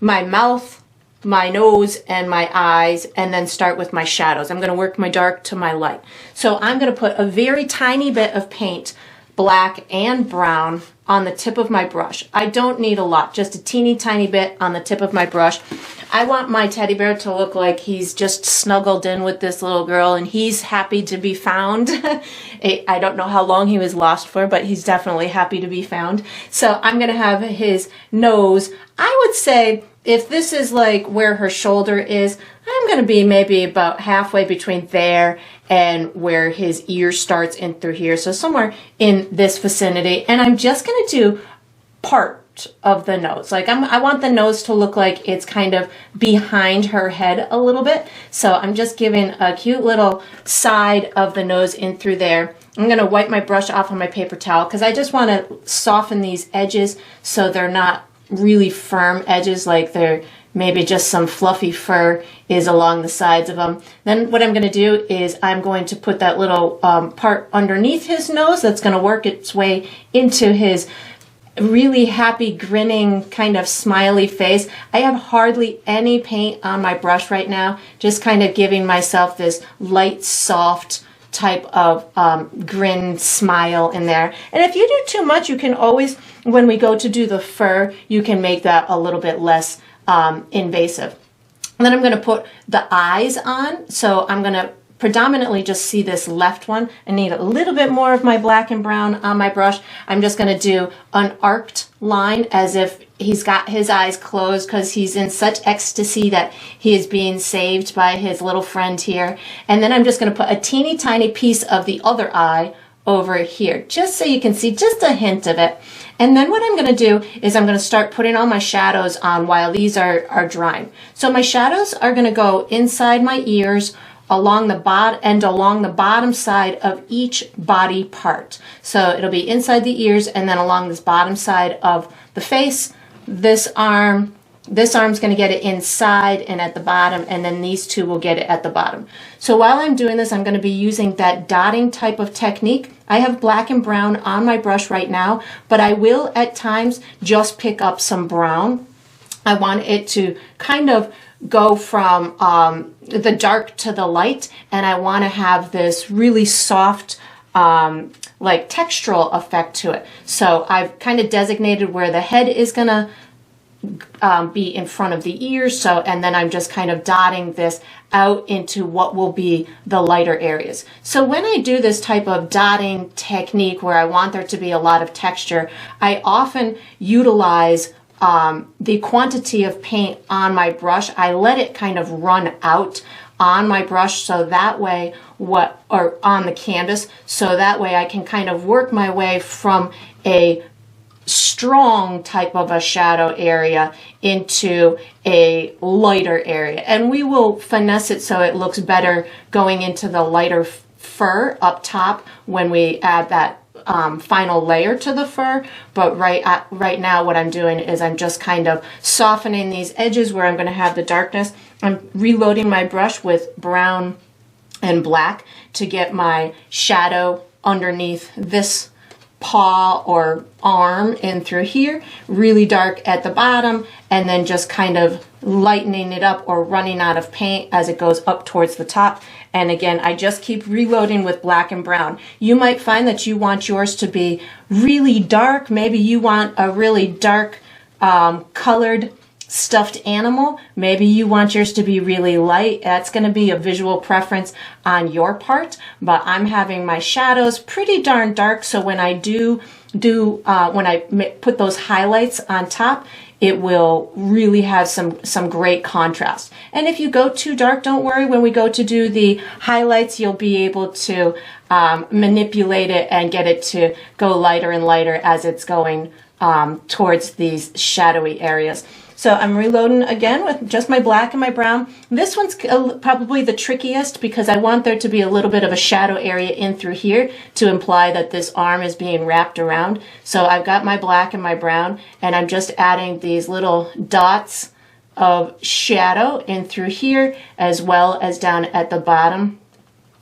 S1: mouth, my nose, and my eyes, and then start with my shadows. I'm going to work my dark to my light. So I'm going to put a very tiny bit of paint, black and brown, on the tip of my brush. I don't need a lot, just a teeny tiny bit on the tip of my brush. I want my teddy bear to look like he's just snuggled in with this little girl and he's happy to be found. I don't know how long he was lost for, but he's definitely happy to be found. So I'm going to have his nose. I would say if this is like where her shoulder is, I'm going to be maybe about halfway between there and where his ear starts in through here. So somewhere in this vicinity. And I'm just going to do part of the nose. Like I want the nose to look like it's kind of behind her head a little bit. So I'm just giving a cute little side of the nose in through there. I'm going to wipe my brush off on my paper towel because I just want to soften these edges so they're not really firm edges, like they're maybe just some fluffy fur is along the sides of them. Then what I'm going to do is I'm going to put that little part underneath his nose that's going to work its way into his really happy, grinning, kind of smiley face. I have hardly any paint on my brush right now, just kind of giving myself this light, soft type of grin smile in there. And if you do too much, you can always, when we go to do the fur, you can make that a little bit less invasive. And then I'm going to put the eyes on. So I'm going to predominantly just see this left one. I need a little bit more of my black and brown on my brush. I'm just going to do an arced line as if he's got his eyes closed because he's in such ecstasy that he is being saved by his little friend here. And then I'm just going to put a teeny tiny piece of the other eye over here, just so you can see just a hint of it. And then what I'm going to do is I'm going to start putting all my shadows on while these are drying. So my shadows are going to go inside my ears, along the bottom side of each body part. So it'll be inside the ears and then along this bottom side of the face. This arm's going to get it inside and at the bottom, and then these two will get it at the bottom. So while I'm doing this, I'm going to be using that dotting type of technique. I have black and brown on my brush right now, but I will at times just pick up some brown. I want it to kind of go from the dark to the light, and I want to have this really soft like textural effect to it. So I've kind of designated where the head is going to be in front of the ears, and then I'm just kind of dotting this out into what will be the lighter areas. So when I do this type of dotting technique where I want there to be a lot of texture, I often utilize the quantity of paint on my brush. I let it kind of run out on my brush, so that way or on the canvas, so that way I can kind of work my way from a strong type of a shadow area into a lighter area. And we will finesse it so it looks better going into the lighter fur up top when we add that final layer to the fur. But right now what I'm doing is I'm just kind of softening these edges where I'm going to have the darkness. I'm reloading my brush with brown and black to get my shadow underneath this paw or arm in through here, really dark at the bottom, and then just kind of lightening it up or running out of paint as it goes up towards the top. And again, I just keep reloading with black and brown. You might find that you want yours to be really dark. Maybe you want a really dark colored stuffed animal. Maybe you want yours to be really light. That's going to be a visual preference on your part, but I'm having my shadows pretty darn dark, so when I when I put those highlights on top, it will really have some great contrast. And if you go too dark, don't worry. When we go to do the highlights, you'll be able to manipulate it and get it to go lighter and lighter as it's going towards these shadowy areas. So I'm reloading again with just my black and my brown. This one's probably the trickiest because I want there to be a little bit of a shadow area in through here to imply that this arm is being wrapped around. So I've got my black and my brown, and I'm just adding these little dots of shadow in through here, as well as down at the bottom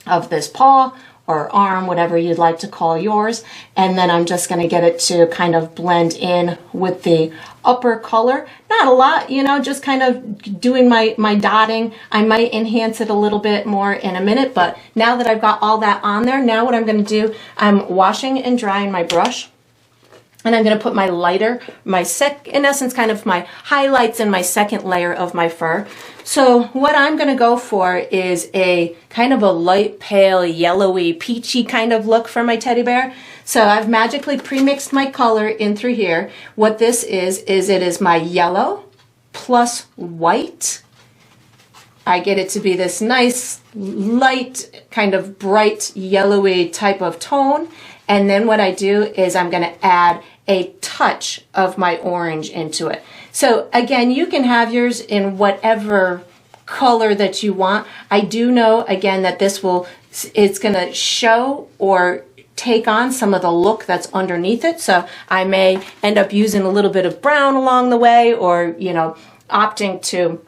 S1: of this paw or arm, whatever you'd like to call yours. And then I'm just going to get it to kind of blend in with the upper color. Not a lot, you know, just kind of doing my dotting. I might enhance it a little bit more in a minute, but now that I've got all that on there, now what I'm going to do, I'm washing and drying my brush. And I'm going to put my lighter, in essence, kind of my highlights in my second layer of my fur. So what I'm going to go for is a kind of a light, pale, yellowy, peachy kind of look for my teddy bear. So I've magically pre-mixed my color in through here. What this is it is my yellow plus white. I get it to be this nice, light, kind of bright, yellowy type of tone. And then what I do is I'm going to add a touch of my orange into it. So again, you can have yours in whatever color that you want. I do know, again, that it's going to show or take on some of the look that's underneath it. So I may end up using a little bit of brown along the way, or, you know, opting to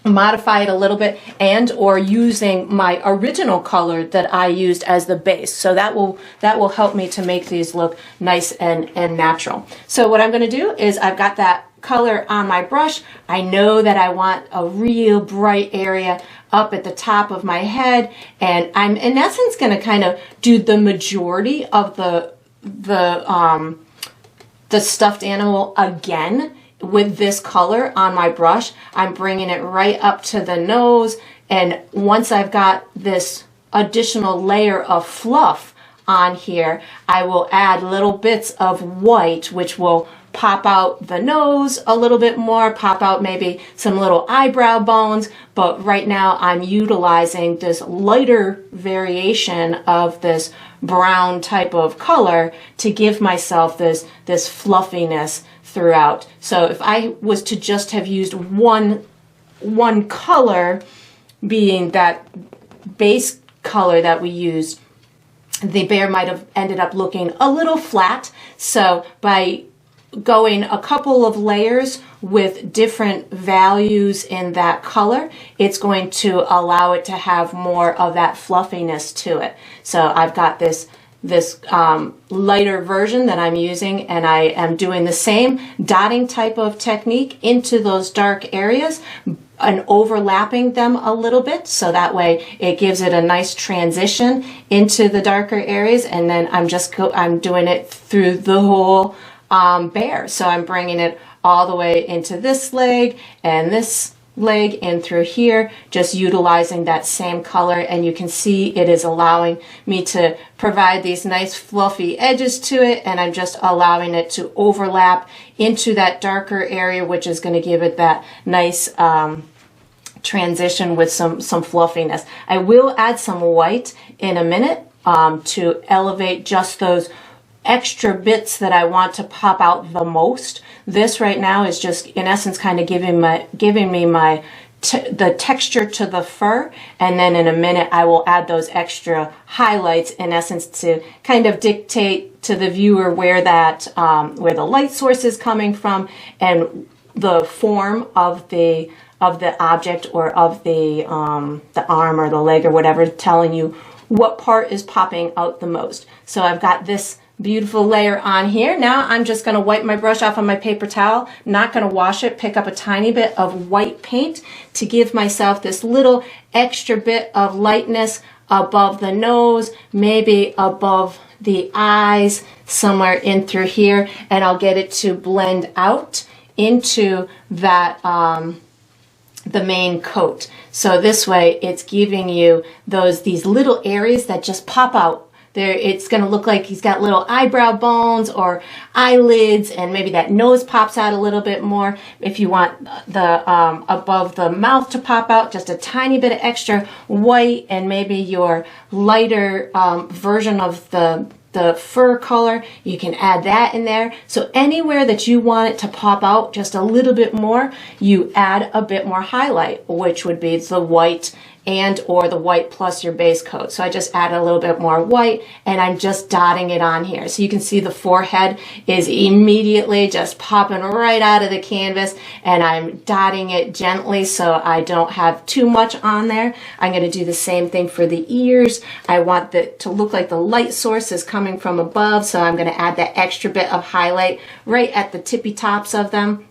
S1: modify it a little bit, and or using my original color that I used as the base. So that will help me to make these look nice and natural. So what I'm going to do is I've got that color on my brush. I know that I want a real bright area up at the top of my head, and I'm in essence going to kind of do the majority of the stuffed animal again with this color on my brush. I'm bringing it right up to the nose, and once I've got this additional layer of fluff on here, I will add little bits of white, which will pop out the nose a little bit more, pop out maybe some little eyebrow bones. But right now I'm utilizing this lighter variation of this brown type of color to give myself this fluffiness throughout. So if I was to just have used one color, being that base color that we used, the bear might have ended up looking a little flat. So by going a couple of layers with different values in that color, it's going to allow it to have more of that fluffiness to it. So I've got this lighter version that I'm using, and I am doing the same dotting type of technique into those dark areas and overlapping them a little bit, so that way it gives it a nice transition into the darker areas. And then I'm doing it through the whole bear. So I'm bringing it all the way into this leg and this leg and through here, just utilizing that same color. And you can see it is allowing me to provide these nice fluffy edges to it, and I'm just allowing it to overlap into that darker area, which is going to give it that nice transition with some fluffiness. I will add some white in a minute to elevate just those extra bits that I want to pop out the most. This right now is just in essence kind of giving me the texture to the fur, and then in a minute I will add those extra highlights in essence to kind of dictate to the viewer where that where the light source is coming from and the form of the object, or of the arm or the leg or whatever, telling you what part is popping out the most. So I've got this beautiful layer on here. Now I'm just going to wipe my brush off on my paper towel, not going to wash it, pick up a tiny bit of white paint to give myself this little extra bit of lightness above the nose, maybe above the eyes, somewhere in through here, and I'll get it to blend out into that the main coat. So this way it's giving you these little areas that just pop out. There, it's going to look like he's got little eyebrow bones or eyelids, and maybe that nose pops out a little bit more. If you want the above the mouth to pop out, just a tiny bit of extra white, and maybe your lighter version of the fur color, you can add that in there. So anywhere that you want it to pop out just a little bit more, you add a bit more highlight, which would be the white and or the white plus your base coat. So I just added a little bit more white, and I'm just dotting it on here. So you can see the forehead is immediately just popping right out of the canvas, and I'm dotting it gently so I don't have too much on there. I'm going to do the same thing for the ears. I want it to look like the light source is coming from above, so I'm going to add that extra bit of highlight right at the tippy tops of them.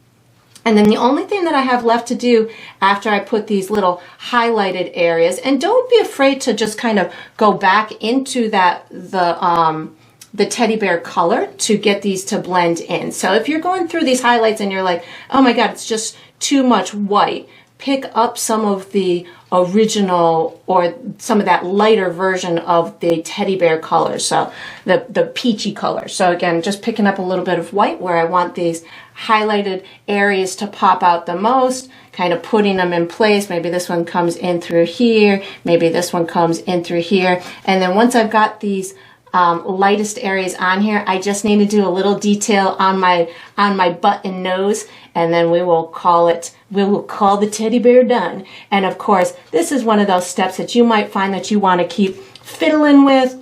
S1: And then the only thing that I have left to do after I put these little highlighted areas, and don't be afraid to just kind of go back into the teddy bear color to get these to blend in. So if you're going through these highlights and you're like, oh my God, it's just too much white, pick up some of the original or some of that lighter version of the teddy bear color, so the peachy color. So again, just picking up a little bit of white where I want these highlighted areas to pop out the most, kind of putting them in place. Maybe this one comes in through here, maybe this one comes in through here. And then once I've got these lightest areas on here, I just need to do a little detail on my butt and nose, and then we will call the teddy bear done. And of course, this is one of those steps that you might find that you want to keep fiddling with,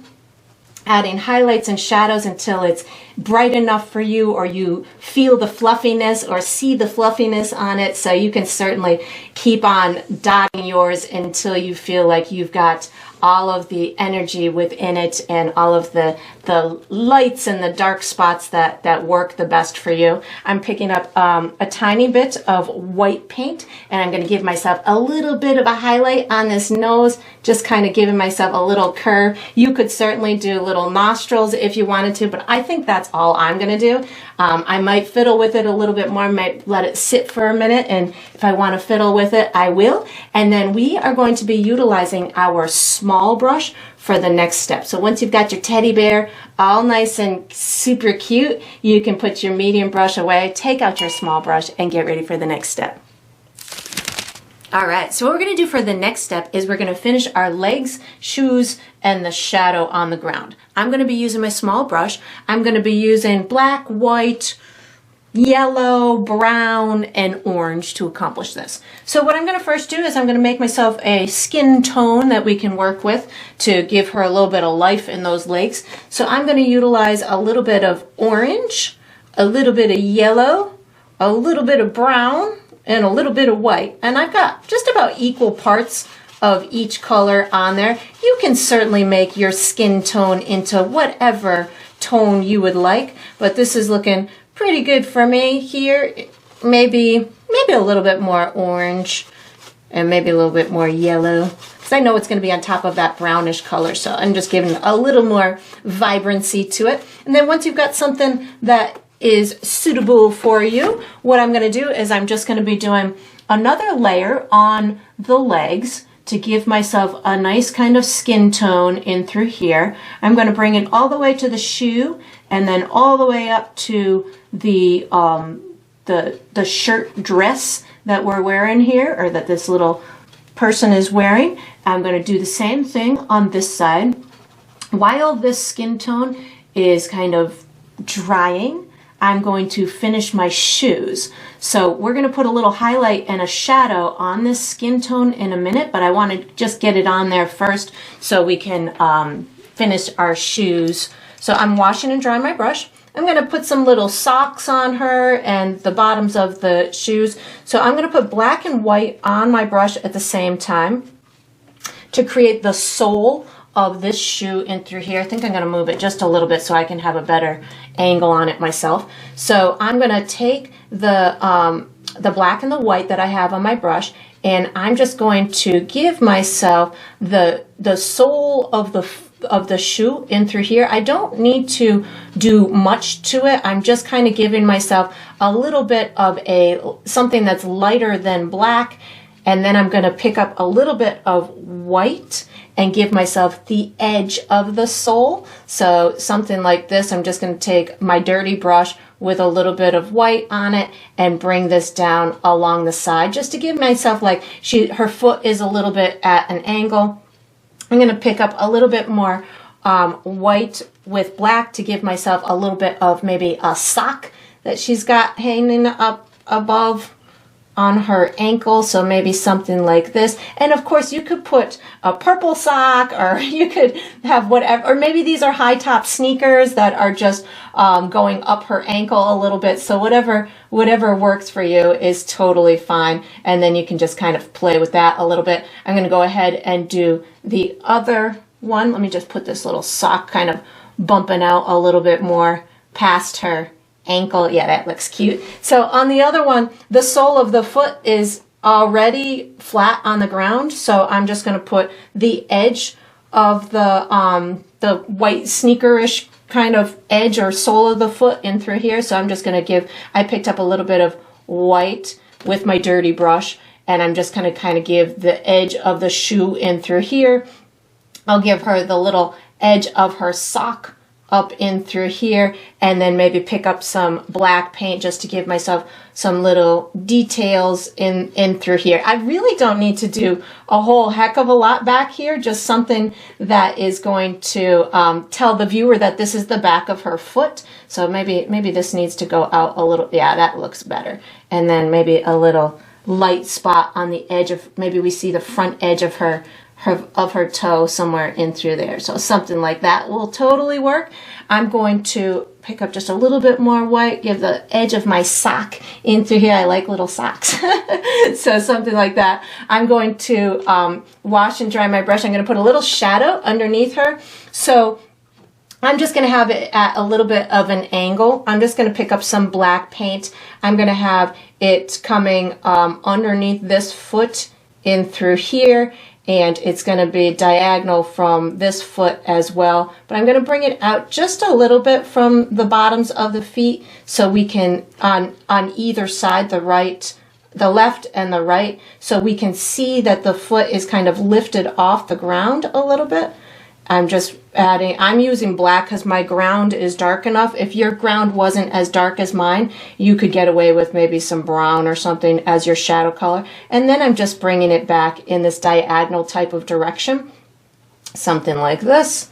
S1: adding highlights and shadows until it's bright enough for you, or you feel the fluffiness or see the fluffiness on it. So you can certainly keep on dotting yours until you feel like you've got all of the energy within it and all of the lights and the dark spots that work the best for you. I'm picking up a tiny bit of white paint, and I'm going to give myself a little bit of a highlight on this nose, just kind of giving myself a little curve. You could certainly do little nostrils if you wanted to, but I think that's that's all I'm gonna do. I might fiddle with it a little bit more, might let it sit for a minute, and if I wanna fiddle with it, I will. And then we are going to be utilizing our small brush for the next step. So once you've got your teddy bear all nice and super cute, you can put your medium brush away, take out your small brush, and get ready for the next step. All right, so what we're gonna do for the next step is we're gonna finish our legs, shoes, and the shadow on the ground. I'm gonna be using my small brush. I'm gonna be using black, white, yellow, brown, and orange to accomplish this. So what I'm gonna first do is I'm gonna make myself a skin tone that we can work with to give her a little bit of life in those legs. So I'm gonna utilize a little bit of orange, a little bit of yellow, a little bit of brown, and a little bit of white. And I've got just about equal parts of each color on there. You can certainly make your skin tone into whatever tone you would like, but this is looking pretty good for me here. Maybe a little bit more orange and maybe a little bit more yellow, because I know it's going to be on top of that brownish color, so I'm just giving a little more vibrancy to it. And then once you've got something that is suitable for you, what I'm going to do is I'm just going to be doing another layer on the legs to give myself a nice kind of skin tone in through here. I'm going to bring it all the way to the shoe and then all the way up to the shirt dress that we're wearing here, or that this little person is wearing. I'm going to do the same thing on this side. While this skin tone is kind of drying, I'm going to finish my shoes. So we're going to put a little highlight and a shadow on this skin tone in a minute, but I want to just get it on there first so we can finish our shoes. So I'm washing and drying my brush. I'm going to put some little socks on her and the bottoms of the shoes. So I'm going to put black and white on my brush at the same time to create the sole of this shoe in through here. I think I'm going to move it just a little bit so I can have a better angle on it myself. So I'm going to take the black and the white that I have on my brush, and I'm just going to give myself the sole of the shoe in through here. I don't need to do much to it. I'm just kind of giving myself a little bit of something that's lighter than black, and then I'm going to pick up a little bit of white and give myself the edge of the sole. So something like this, I'm just going to take my dirty brush with a little bit of white on it and bring this down along the side just to give myself like her foot is a little bit at an angle. I'm going to pick up a little bit more white with black to give myself a little bit of maybe a sock that she's got hanging up above on her ankle, so maybe something like this. And of course you could put a purple sock, or you could have whatever, or maybe these are high top sneakers that are just going up her ankle a little bit. So whatever works for you is totally fine, and then you can just kind of play with that a little bit. I'm going to go ahead and do the other one. Let me just put this little sock kind of bumping out a little bit more past her ankle. Yeah, that looks cute. So on the other one, the sole of the foot is already flat on the ground, so I'm just going to put the edge of the white sneakerish kind of edge or sole of the foot in through here. So I'm just going to I picked up a little bit of white with my dirty brush, and I'm just going to kind of give the edge of the shoe in through here. I'll give her the little edge of her sock up in through here, and then maybe pick up some black paint just to give myself some little details in through here. I really don't need to do a whole heck of a lot back here, just something that is going to tell the viewer that this is the back of her foot. So maybe this needs to go out a little. Yeah, that looks better. And then maybe a little light spot on the edge of, maybe we see the front edge of her toe somewhere in through there. So something like that will totally work. I'm going to pick up just a little bit more white, give the edge of my sock in through here. I like little socks. So something like that. I'm going to wash and dry my brush. I'm going to put a little shadow underneath her. So I'm just going to have it at a little bit of an angle. I'm just going to pick up some black paint. I'm going to have it coming underneath this foot in through here, and it's going to be diagonal from this foot as well. But I'm going to bring it out just a little bit from the bottoms of the feet so we can, on either side, the left and the right, so we can see that the foot is kind of lifted off the ground a little bit. I'm using black because my ground is dark enough. If your ground wasn't as dark as mine, you could get away with maybe some brown or something as your shadow color. And then I'm just bringing it back in this diagonal type of direction. Something like this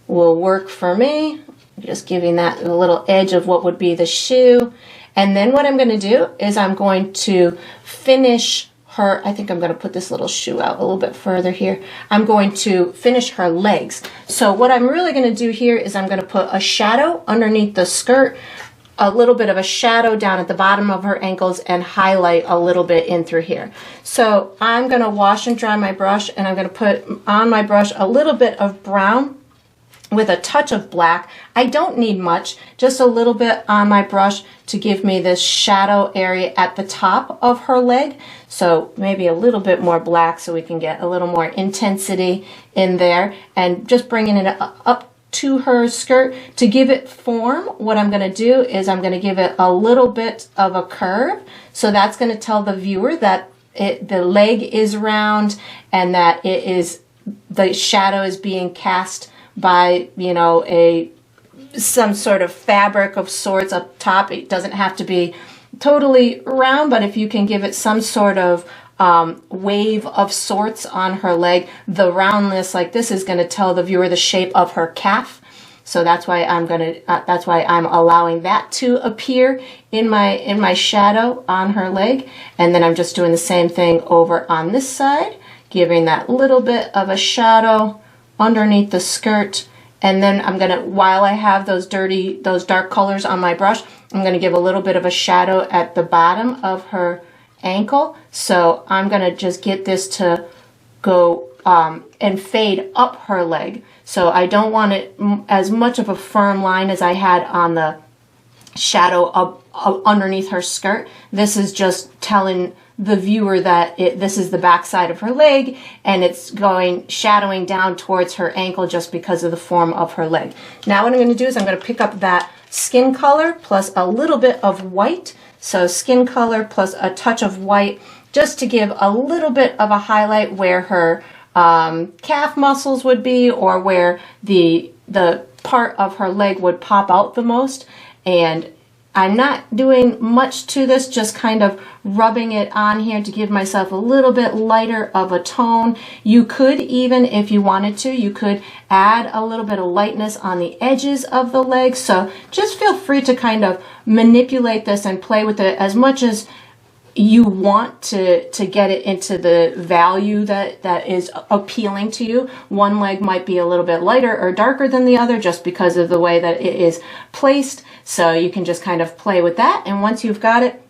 S1: will work for me. Just giving that a little edge of what would be the shoe. And then what I'm going to do is I'm going to finish her, I think I'm going to put this little shoe out a little bit further here. I'm going to finish her legs. So what I'm really going to do here is I'm going to put a shadow underneath the skirt, a little bit of a shadow down at the bottom of her ankles, and highlight a little bit in through here. So I'm going to wash and dry my brush, and I'm going to put on my brush a little bit of brown with a touch of black. I don't need much, just a little bit on my brush to give me this shadow area at the top of her leg. So maybe a little bit more black so we can get a little more intensity in there, and just bringing it up to her skirt. To give it form, what I'm going to do is I'm going to give it a little bit of a curve. So that's going to tell the viewer that the leg is round and that the shadow is being cast by, you know, some sort of fabric of sorts up top. It doesn't have to be totally round, but if you can give it some sort of wave of sorts on her leg, the roundness like this is going to tell the viewer the shape of her calf. So that's why I'm allowing that to appear in my shadow on her leg. And then I'm just doing the same thing over on this side, giving that little bit of a shadow underneath the skirt. And then I'm gonna, while I have those dark colors on my brush, I'm gonna give a little bit of a shadow at the bottom of her ankle. So I'm gonna just get this to go and fade up her leg. So I don't want it as much of a firm line as I had on the shadow up underneath her skirt. This is just telling the viewer that this is the back side of her leg, and it's going shadowing down towards her ankle just because of the form of her leg. Now what I'm going to do is I'm going to pick up that skin color plus a little bit of white. So skin color plus a touch of white, just to give a little bit of a highlight where her calf muscles would be, or where the part of her leg would pop out the most. And I'm not doing much to this, just kind of rubbing it on here to give myself a little bit lighter of a tone. You could even, if you wanted to, you could add a little bit of lightness on the edges of the leg. So just feel free to kind of manipulate this and play with it as much as you want to get it into the value that is appealing to you. One leg might be a little bit lighter or darker than the other just because of the way that it is placed. So you can just kind of play with that. And once you've got it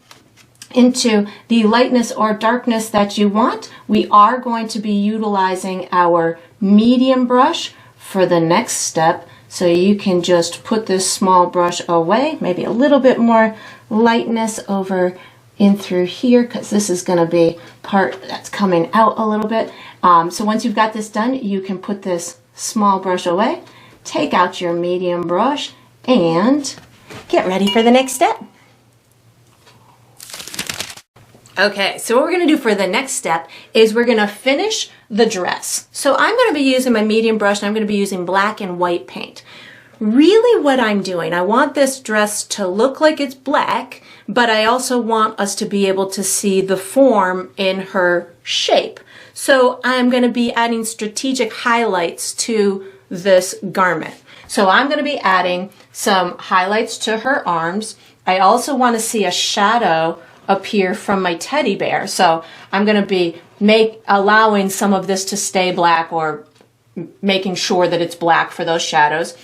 S1: into the lightness or darkness that you want, we are going to be utilizing our medium brush for the next step. So you can just put this small brush away, maybe a little bit more lightness over in through here, because this is going to be part that's coming out a little bit. So once you've got this done, you can put this small brush away, take out your medium brush, and get ready for the next step. Okay, so what we're going to do for the next step is we're going to finish the dress. So I'm going to be using my medium brush, and I'm going to be using black and white paint. Really what I'm doing, I want this dress to look like it's black, but I also want us to be able to see the form in her shape. So I'm going to be adding strategic highlights to this garment. So I'm going to be adding some highlights to her arms. I also want to see a shadow appear from my teddy bear. So I'm going to be allowing some of this to stay black, or making sure that it's black for those shadows.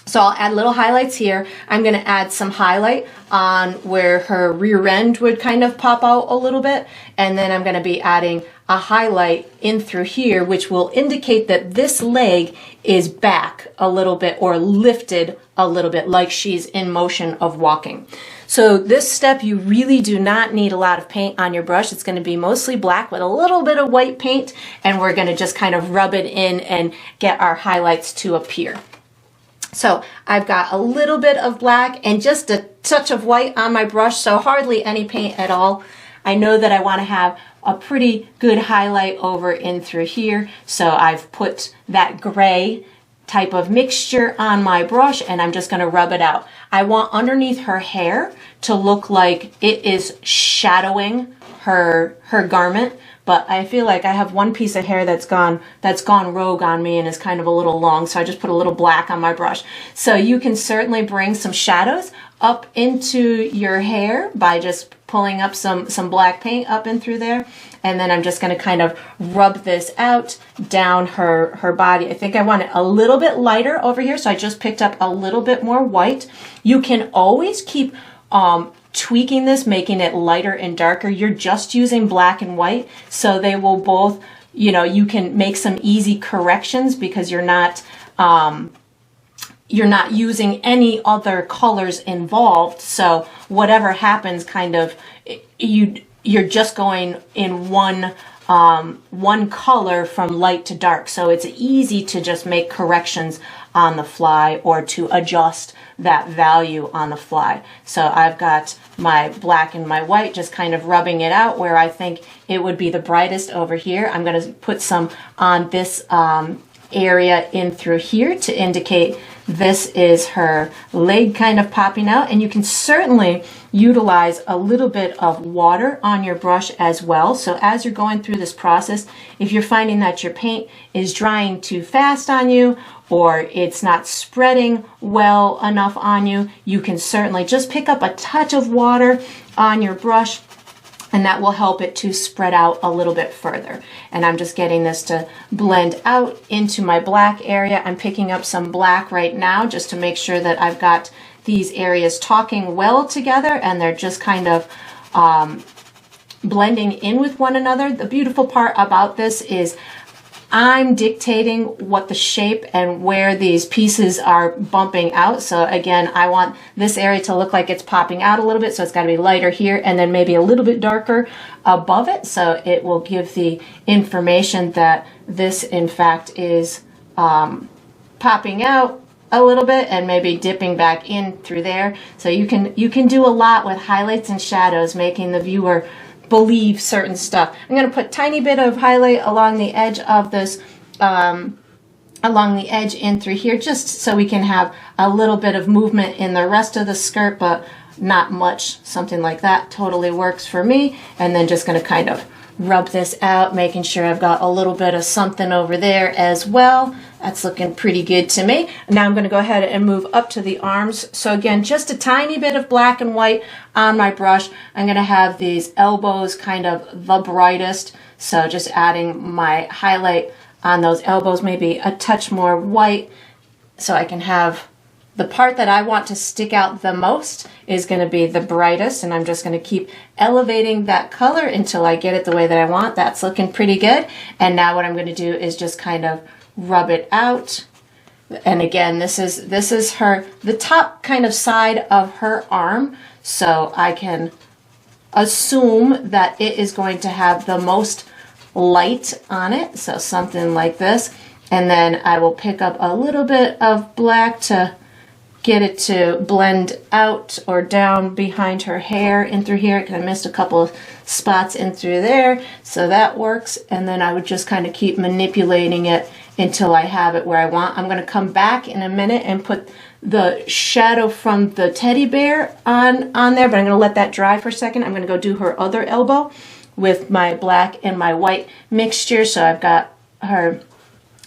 S1: So I'll add little highlights here. I'm going to add some highlight on where her rear end would kind of pop out a little bit. And then I'm going to be adding a highlight in through here, which will indicate that this leg is back a little bit or lifted a little bit, like she's in motion of walking. So this step, you really do not need a lot of paint on your brush. It's going to be mostly black with a little bit of white paint, and we're going to just kind of rub it in and get our highlights to appear. So I've got a little bit of black and just a touch of white on my brush, so hardly any paint at all. I know that I want to have a pretty good highlight over in through here, so I've put that gray type of mixture on my brush and I'm just going to rub it out. I want underneath her hair to look like it is shadowing her garment, but I feel like I have one piece of hair that's gone rogue on me and is kind of a little long, so I just put a little black on my brush. So you can certainly bring some shadows up into your hair by just pulling up some black paint up in through there. And then I'm just going to kind of rub this out down her body. I think I want it a little bit lighter over here, so I just picked up a little bit more white. You can always keep tweaking this, making it lighter and darker. You're just using black and white, so they will both, you know, you can make some easy corrections because you're not using any other colors involved. So whatever happens, kind of, you're just going in one color from light to dark. So it's easy to just make corrections on the fly or to adjust that value on the fly. So I've got my black and my white just kind of rubbing it out where I think it would be the brightest over here. I'm going to put some on this area in through here to indicate this is her leg kind of popping out. And you can certainly utilize a little bit of water on your brush as well. So as you're going through this process, if you're finding that your paint is drying too fast on you or it's not spreading well enough on you, you can certainly just pick up a touch of water on your brush and that will help it to spread out a little bit further. And I'm just getting this to blend out into my black area. I'm picking up some black right now just to make sure that I've got these areas talking well together and they're just kind of blending in with one another. The beautiful part about this is I'm dictating what the shape and where these pieces are bumping out. So again, I want this area to look like it's popping out a little bit, so it's got to be lighter here and then maybe a little bit darker above it, so it will give the information that this in fact is popping out a little bit and maybe dipping back in through there. So you can do a lot with highlights and shadows, making the viewer believe certain stuff. I'm going to put a tiny bit of highlight along the edge of this, along the edge in through here, just so we can have a little bit of movement in the rest of the skirt, but not much. Something like that totally works for me. And then just going to kind of rub this out, making sure I've got a little bit of something over there as well. That's looking pretty good to me. Now I'm going to go ahead and move up to the arms. So again, just a tiny bit of black and white on my brush. I'm going to have these elbows kind of the brightest. So just adding my highlight on those elbows, maybe a touch more white, so I can have the part that I want to stick out the most is going to be the brightest, and I'm just going to keep elevating that color until I get it the way that I want. That's looking pretty good. And now what I'm going to do is just kind of rub it out. And again, this is the top kind of side of her arm, so I can assume that it is going to have the most light on it, so something like this. And then I will pick up a little bit of black to get it to blend out or down behind her hair in through here, because I missed a couple of spots in through there, so that works. And then I would just kind of keep manipulating it until I have it where I want. I'm going to come back in a minute and put the shadow from the teddy bear on there, but I'm going to let that dry for a second. I'm going to go do her other elbow with my black and my white mixture. So I've got her,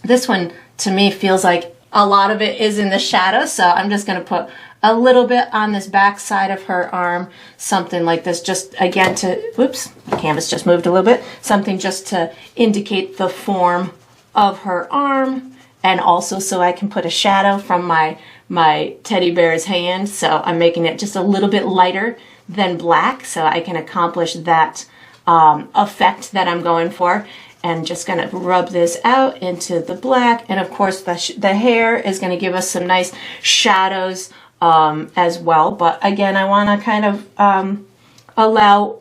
S1: this one to me feels like a lot of it is in the shadow, so I'm just going to put a little bit on this back side of her arm, something like this, just again to, whoops, the canvas just moved a little bit, something just to indicate the form of her arm, and also so I can put a shadow from my teddy bear's hand. So I'm making it just a little bit lighter than black, so I can accomplish that effect that I'm going for. And just going to rub this out into the black. And of course the hair is going to give us some nice shadows as well. But again, I want to kind of allow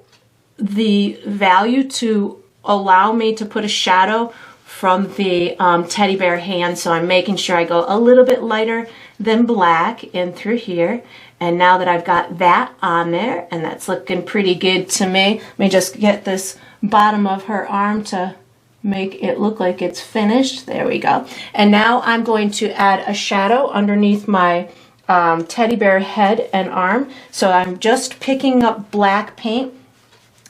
S1: the value to allow me to put a shadow from the teddy bear hand. So I'm making sure I go a little bit lighter than black in through here. And now that I've got that on there, and that's looking pretty good to me, let me just get this bottom of her arm to make it look like it's finished. There we go. And now I'm going to add a shadow underneath my teddy bear head and arm. So I'm just picking up black paint,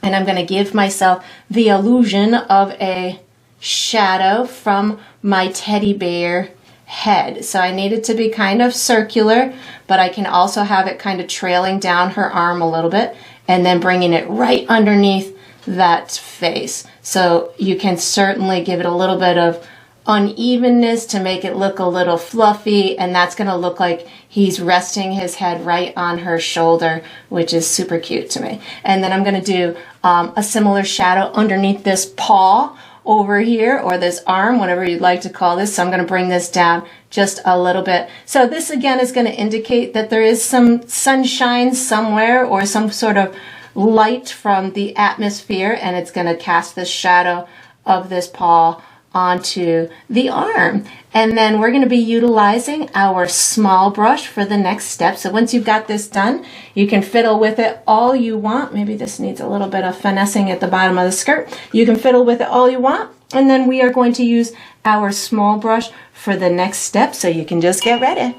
S1: and I'm going to give myself the illusion of a shadow from my teddy bear head. So I need it to be kind of circular, but I can also have it kind of trailing down her arm a little bit and then bringing it right underneath that face. So you can certainly give it a little bit of unevenness to make it look a little fluffy, and that's going to look like he's resting his head right on her shoulder, which is super cute to me. And then I'm going to do a similar shadow underneath this paw over here, or this arm, whatever you'd like to call this. So I'm going to bring this down just a little bit. So this again is going to indicate that there is some sunshine somewhere, or some sort of light from the atmosphere, and it's going to cast this shadow of this paw onto the arm. And then we're going to be utilizing our small brush for the next step. So once you've got this done, you can fiddle with it all you want. Maybe this needs a little bit of finessing at the bottom of the skirt. You can fiddle with it all you want. And then we are going to use our small brush for the next step. So you can just get ready.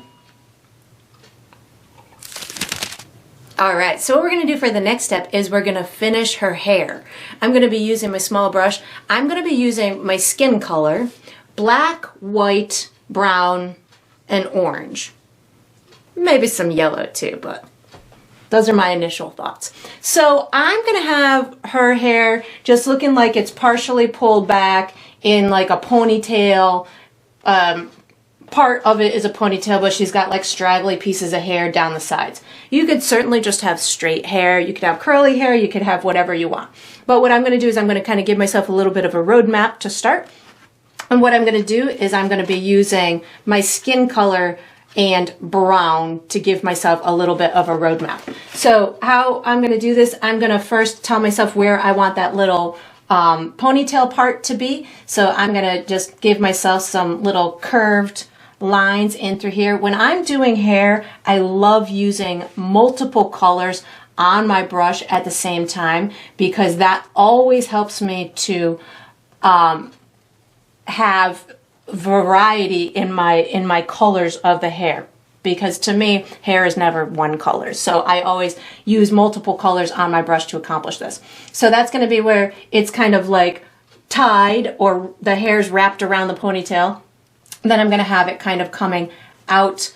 S1: All right, so what we're going to do for the next step is we're going to finish her hair. I'm going to be using my small brush. I'm going to be using my skin color, black, white, brown, and orange. Maybe some yellow too, but those are my initial thoughts. So I'm going to have her hair just looking like it's partially pulled back in like a ponytail. Part of it is a ponytail, but she's got like straggly pieces of hair down the sides. You could certainly just have straight hair. You could have curly hair. You could have whatever you want. But what I'm going to do is I'm going to kind of give myself a little bit of a roadmap to start. And what I'm going to do is I'm going to be using my skin color and brown to give myself a little bit of a roadmap. So how I'm going to do this, I'm going to first tell myself where I want that little ponytail part to be. So I'm going to just give myself some little curved lines in through here. When I'm doing hair, I love using multiple colors on my brush at the same time, because that always helps me to have variety in my colors of the hair, because to me hair is never one color. So I always use multiple colors on my brush to accomplish this. So that's going to be where it's kind of like tied, or the hair's wrapped around the ponytail. Then I'm going to have it kind of coming out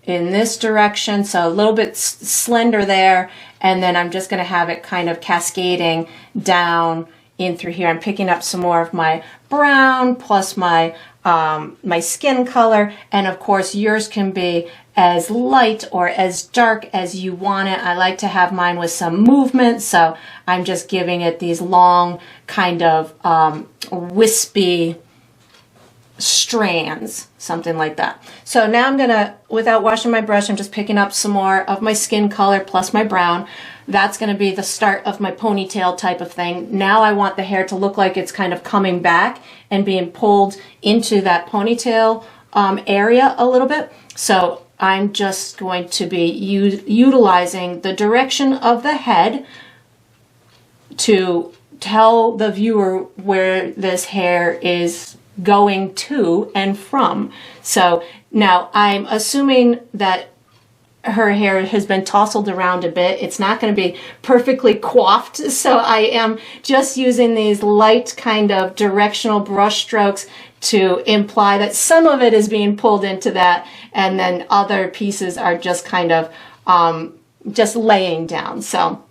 S1: in this direction, so a little bit slender there, and then I'm just going to have it kind of cascading down in through here. I'm picking up some more of my brown plus my my skin color, and of course yours can be as light or as dark as you want it. I like to have mine with some movement, so I'm just giving it these long kind of wispy strands, something like that. So now I'm gonna, without washing my brush, I'm just picking up some more of my skin color plus my brown. That's gonna be the start of my ponytail type of thing. Now I want the hair to look like it's kind of coming back and being pulled into that ponytail area a little bit. So I'm just going to be utilizing the direction of the head to tell the viewer where this hair is going to and from. So now I'm assuming that her hair has been tousled around a bit. It's not going to be perfectly coiffed, so I am just using these light kind of directional brush strokes to imply that some of it is being pulled into that, and then other pieces are just kind of just laying down. So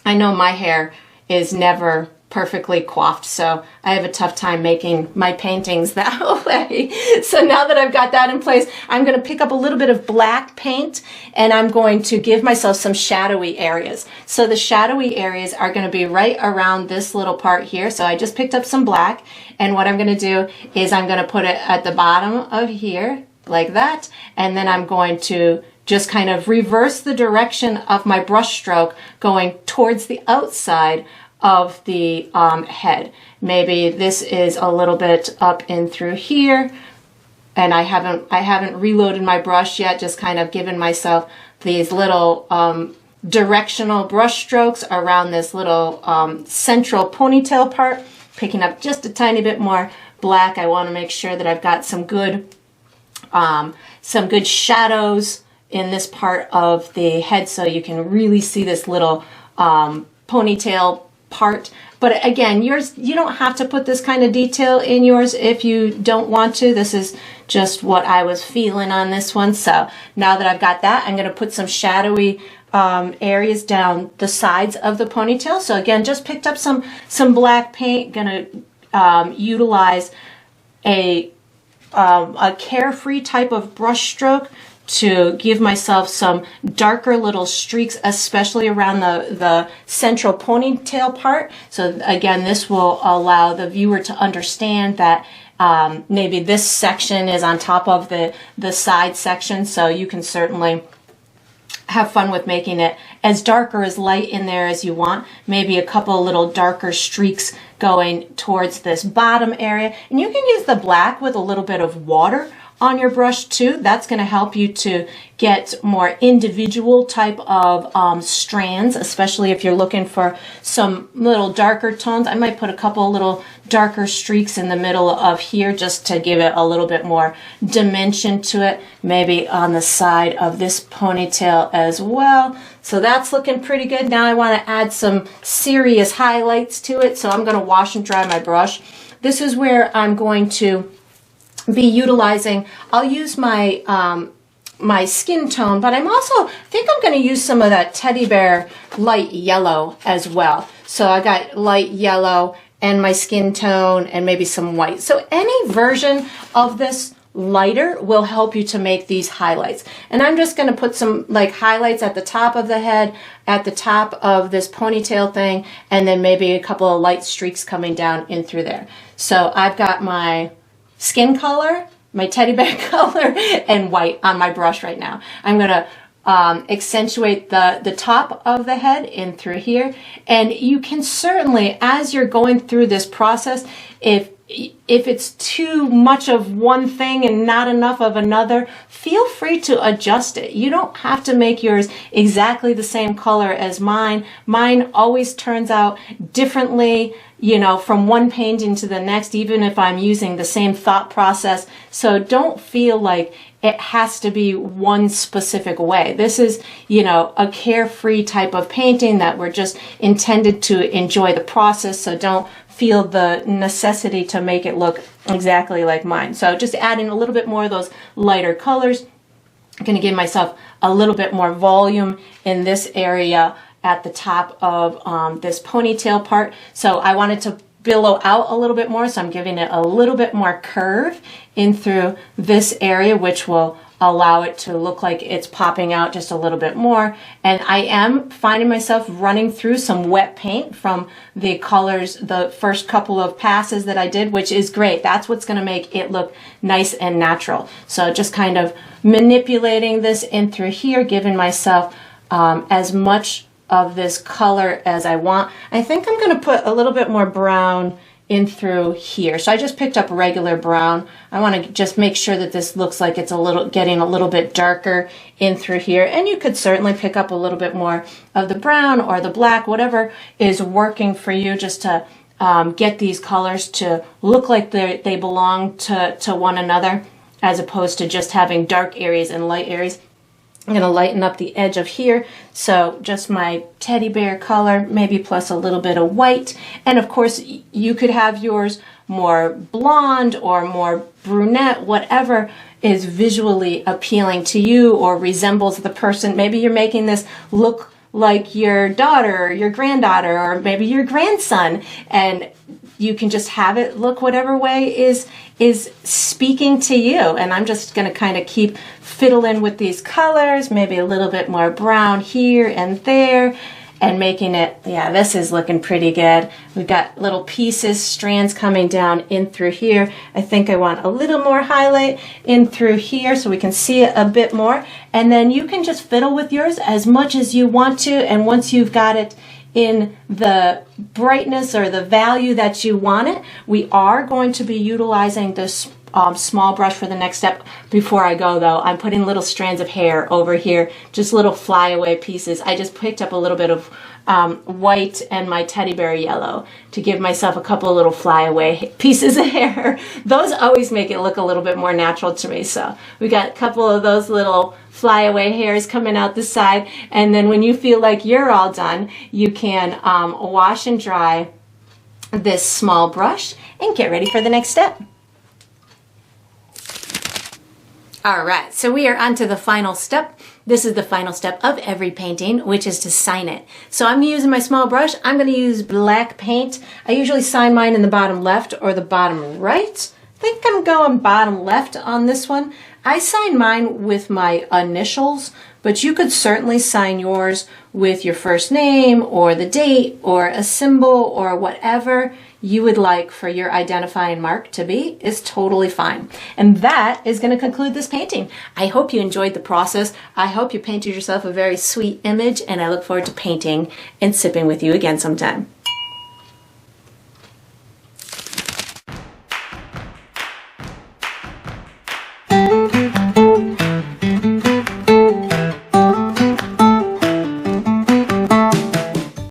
S1: I know my hair is never perfectly coiffed, so I have a tough time making my paintings that way. So now that I've got that in place, I'm going to pick up a little bit of black paint, and I'm going to give myself some shadowy areas. So the shadowy areas are going to be right around this little part here. So I just picked up some black, and what I'm going to do is I'm going to put it at the bottom of here like that, and then I'm going to just kind of reverse the direction of my brush stroke going towards the outside of the head. Maybe this is a little bit up in through here, and I haven't reloaded my brush yet, just kind of given myself these little directional brush strokes around this little central ponytail part, picking up just a tiny bit more black. I want to make sure that I've got some good shadows in this part of the head, so you can really see this little ponytail part. But again, yours, you don't have to put this kind of detail in yours if you don't want to. This is just what I was feeling on this one. So now that I've got that, I'm going to put some shadowy areas down the sides of the ponytail. So again, just picked up some black paint. Going to utilize a carefree type of brush stroke to give myself some darker little streaks, especially around the central ponytail part. So again, this will allow the viewer to understand that maybe this section is on top of the side section, so you can certainly have fun with making it as dark or as light in there as you want. Maybe a couple little darker streaks going towards this bottom area. And you can use the black with a little bit of water on your brush too. That's going to help you to get more individual type of strands, especially if you're looking for some little darker tones. I might put a couple little darker streaks in the middle of here just to give it a little bit more dimension to it, maybe on the side of this ponytail as well. So that's looking pretty good. Now I want to add some serious highlights to it, so I'm going to wash and dry my brush. This is where I'm going to be utilizing, I'll use my my skin tone, but I think I'm going to use some of that teddy bear light yellow as well. So I got light yellow and my skin tone and maybe some white. So any version of this lighter will help you to make these highlights. And I'm just going to put some like highlights at the top of the head, at the top of this ponytail thing, and then maybe a couple of light streaks coming down in through there. So I've got my skin color, my teddy bear color, and white on my brush right now. I'm going to accentuate the top of the head in through here. And you can certainly, as you're going through this process, if it's too much of one thing and not enough of another, feel free to adjust it. You don't have to make yours exactly the same color as mine. Mine always turns out differently, you know, from one painting to the next, even if I'm using the same thought process. So don't feel like it has to be one specific way. This is, you know, a carefree type of painting that we're just intended to enjoy the process. So don't feel the necessity to make it look exactly like mine. So just adding a little bit more of those lighter colors. I'm going to give myself a little bit more volume in this area at the top of this ponytail part. So I wanted to billow out a little bit more, so I'm giving it a little bit more curve in through this area, which will allow it to look like it's popping out just a little bit more. And I am finding myself running through some wet paint from the colors, the first couple of passes that I did, which is great. That's what's going to make it look nice and natural. So just kind of manipulating this in through here, giving myself as much of this color as I want. I think I'm going to put a little bit more brown in through here. So I just picked up regular brown. I want to just make sure that this looks like it's getting a little bit darker in through here. And you could certainly pick up a little bit more of the brown or the black, whatever is working for you, just to get these colors to look like they belong to one another, as opposed to just having dark areas and light areas. I'm going to lighten up the edge of here, so just my teddy bear color, maybe plus a little bit of white. And of course, you could have yours more blonde or more brunette, whatever is visually appealing to you or resembles the person. Maybe you're making this look like your daughter or your granddaughter or maybe your grandson, and you can just have it look whatever way is speaking to you. And I'm just going to kind of keep fiddling with these colors, maybe a little bit more brown here and there. and making it, yeah, this is looking pretty good. We've got little pieces, strands coming down in through here. I think I want a little more highlight in through here so we can see it a bit more. And then you can just fiddle with yours as much as you want to, and once you've got it in the brightness or the value that you want it, we are going to be utilizing this small brush for the next step. Before I go though, I'm putting little strands of hair over here, just little flyaway pieces. I just picked up a little bit of white and my teddy bear yellow to give myself a couple of little flyaway pieces of hair. Those always make it look a little bit more natural to me. So we got a couple of those little flyaway hairs coming out the side, and then when you feel like you're all done, you can wash and dry this small brush and get ready for the next step. All right, so we are on to the final step. This is the final step of every painting, which is to sign it. So I'm using my small brush. I'm going to use black paint. I usually sign mine in the bottom left or the bottom right. I think I'm going bottom left on this one. I sign mine with my initials, but you could certainly sign yours with your first name or the date or a symbol or whatever you would like for your identifying mark to be is totally fine. And that is going to conclude this painting. I hope you enjoyed the process. I hope you painted yourself a very sweet image, and I look forward to painting and sipping with you again sometime.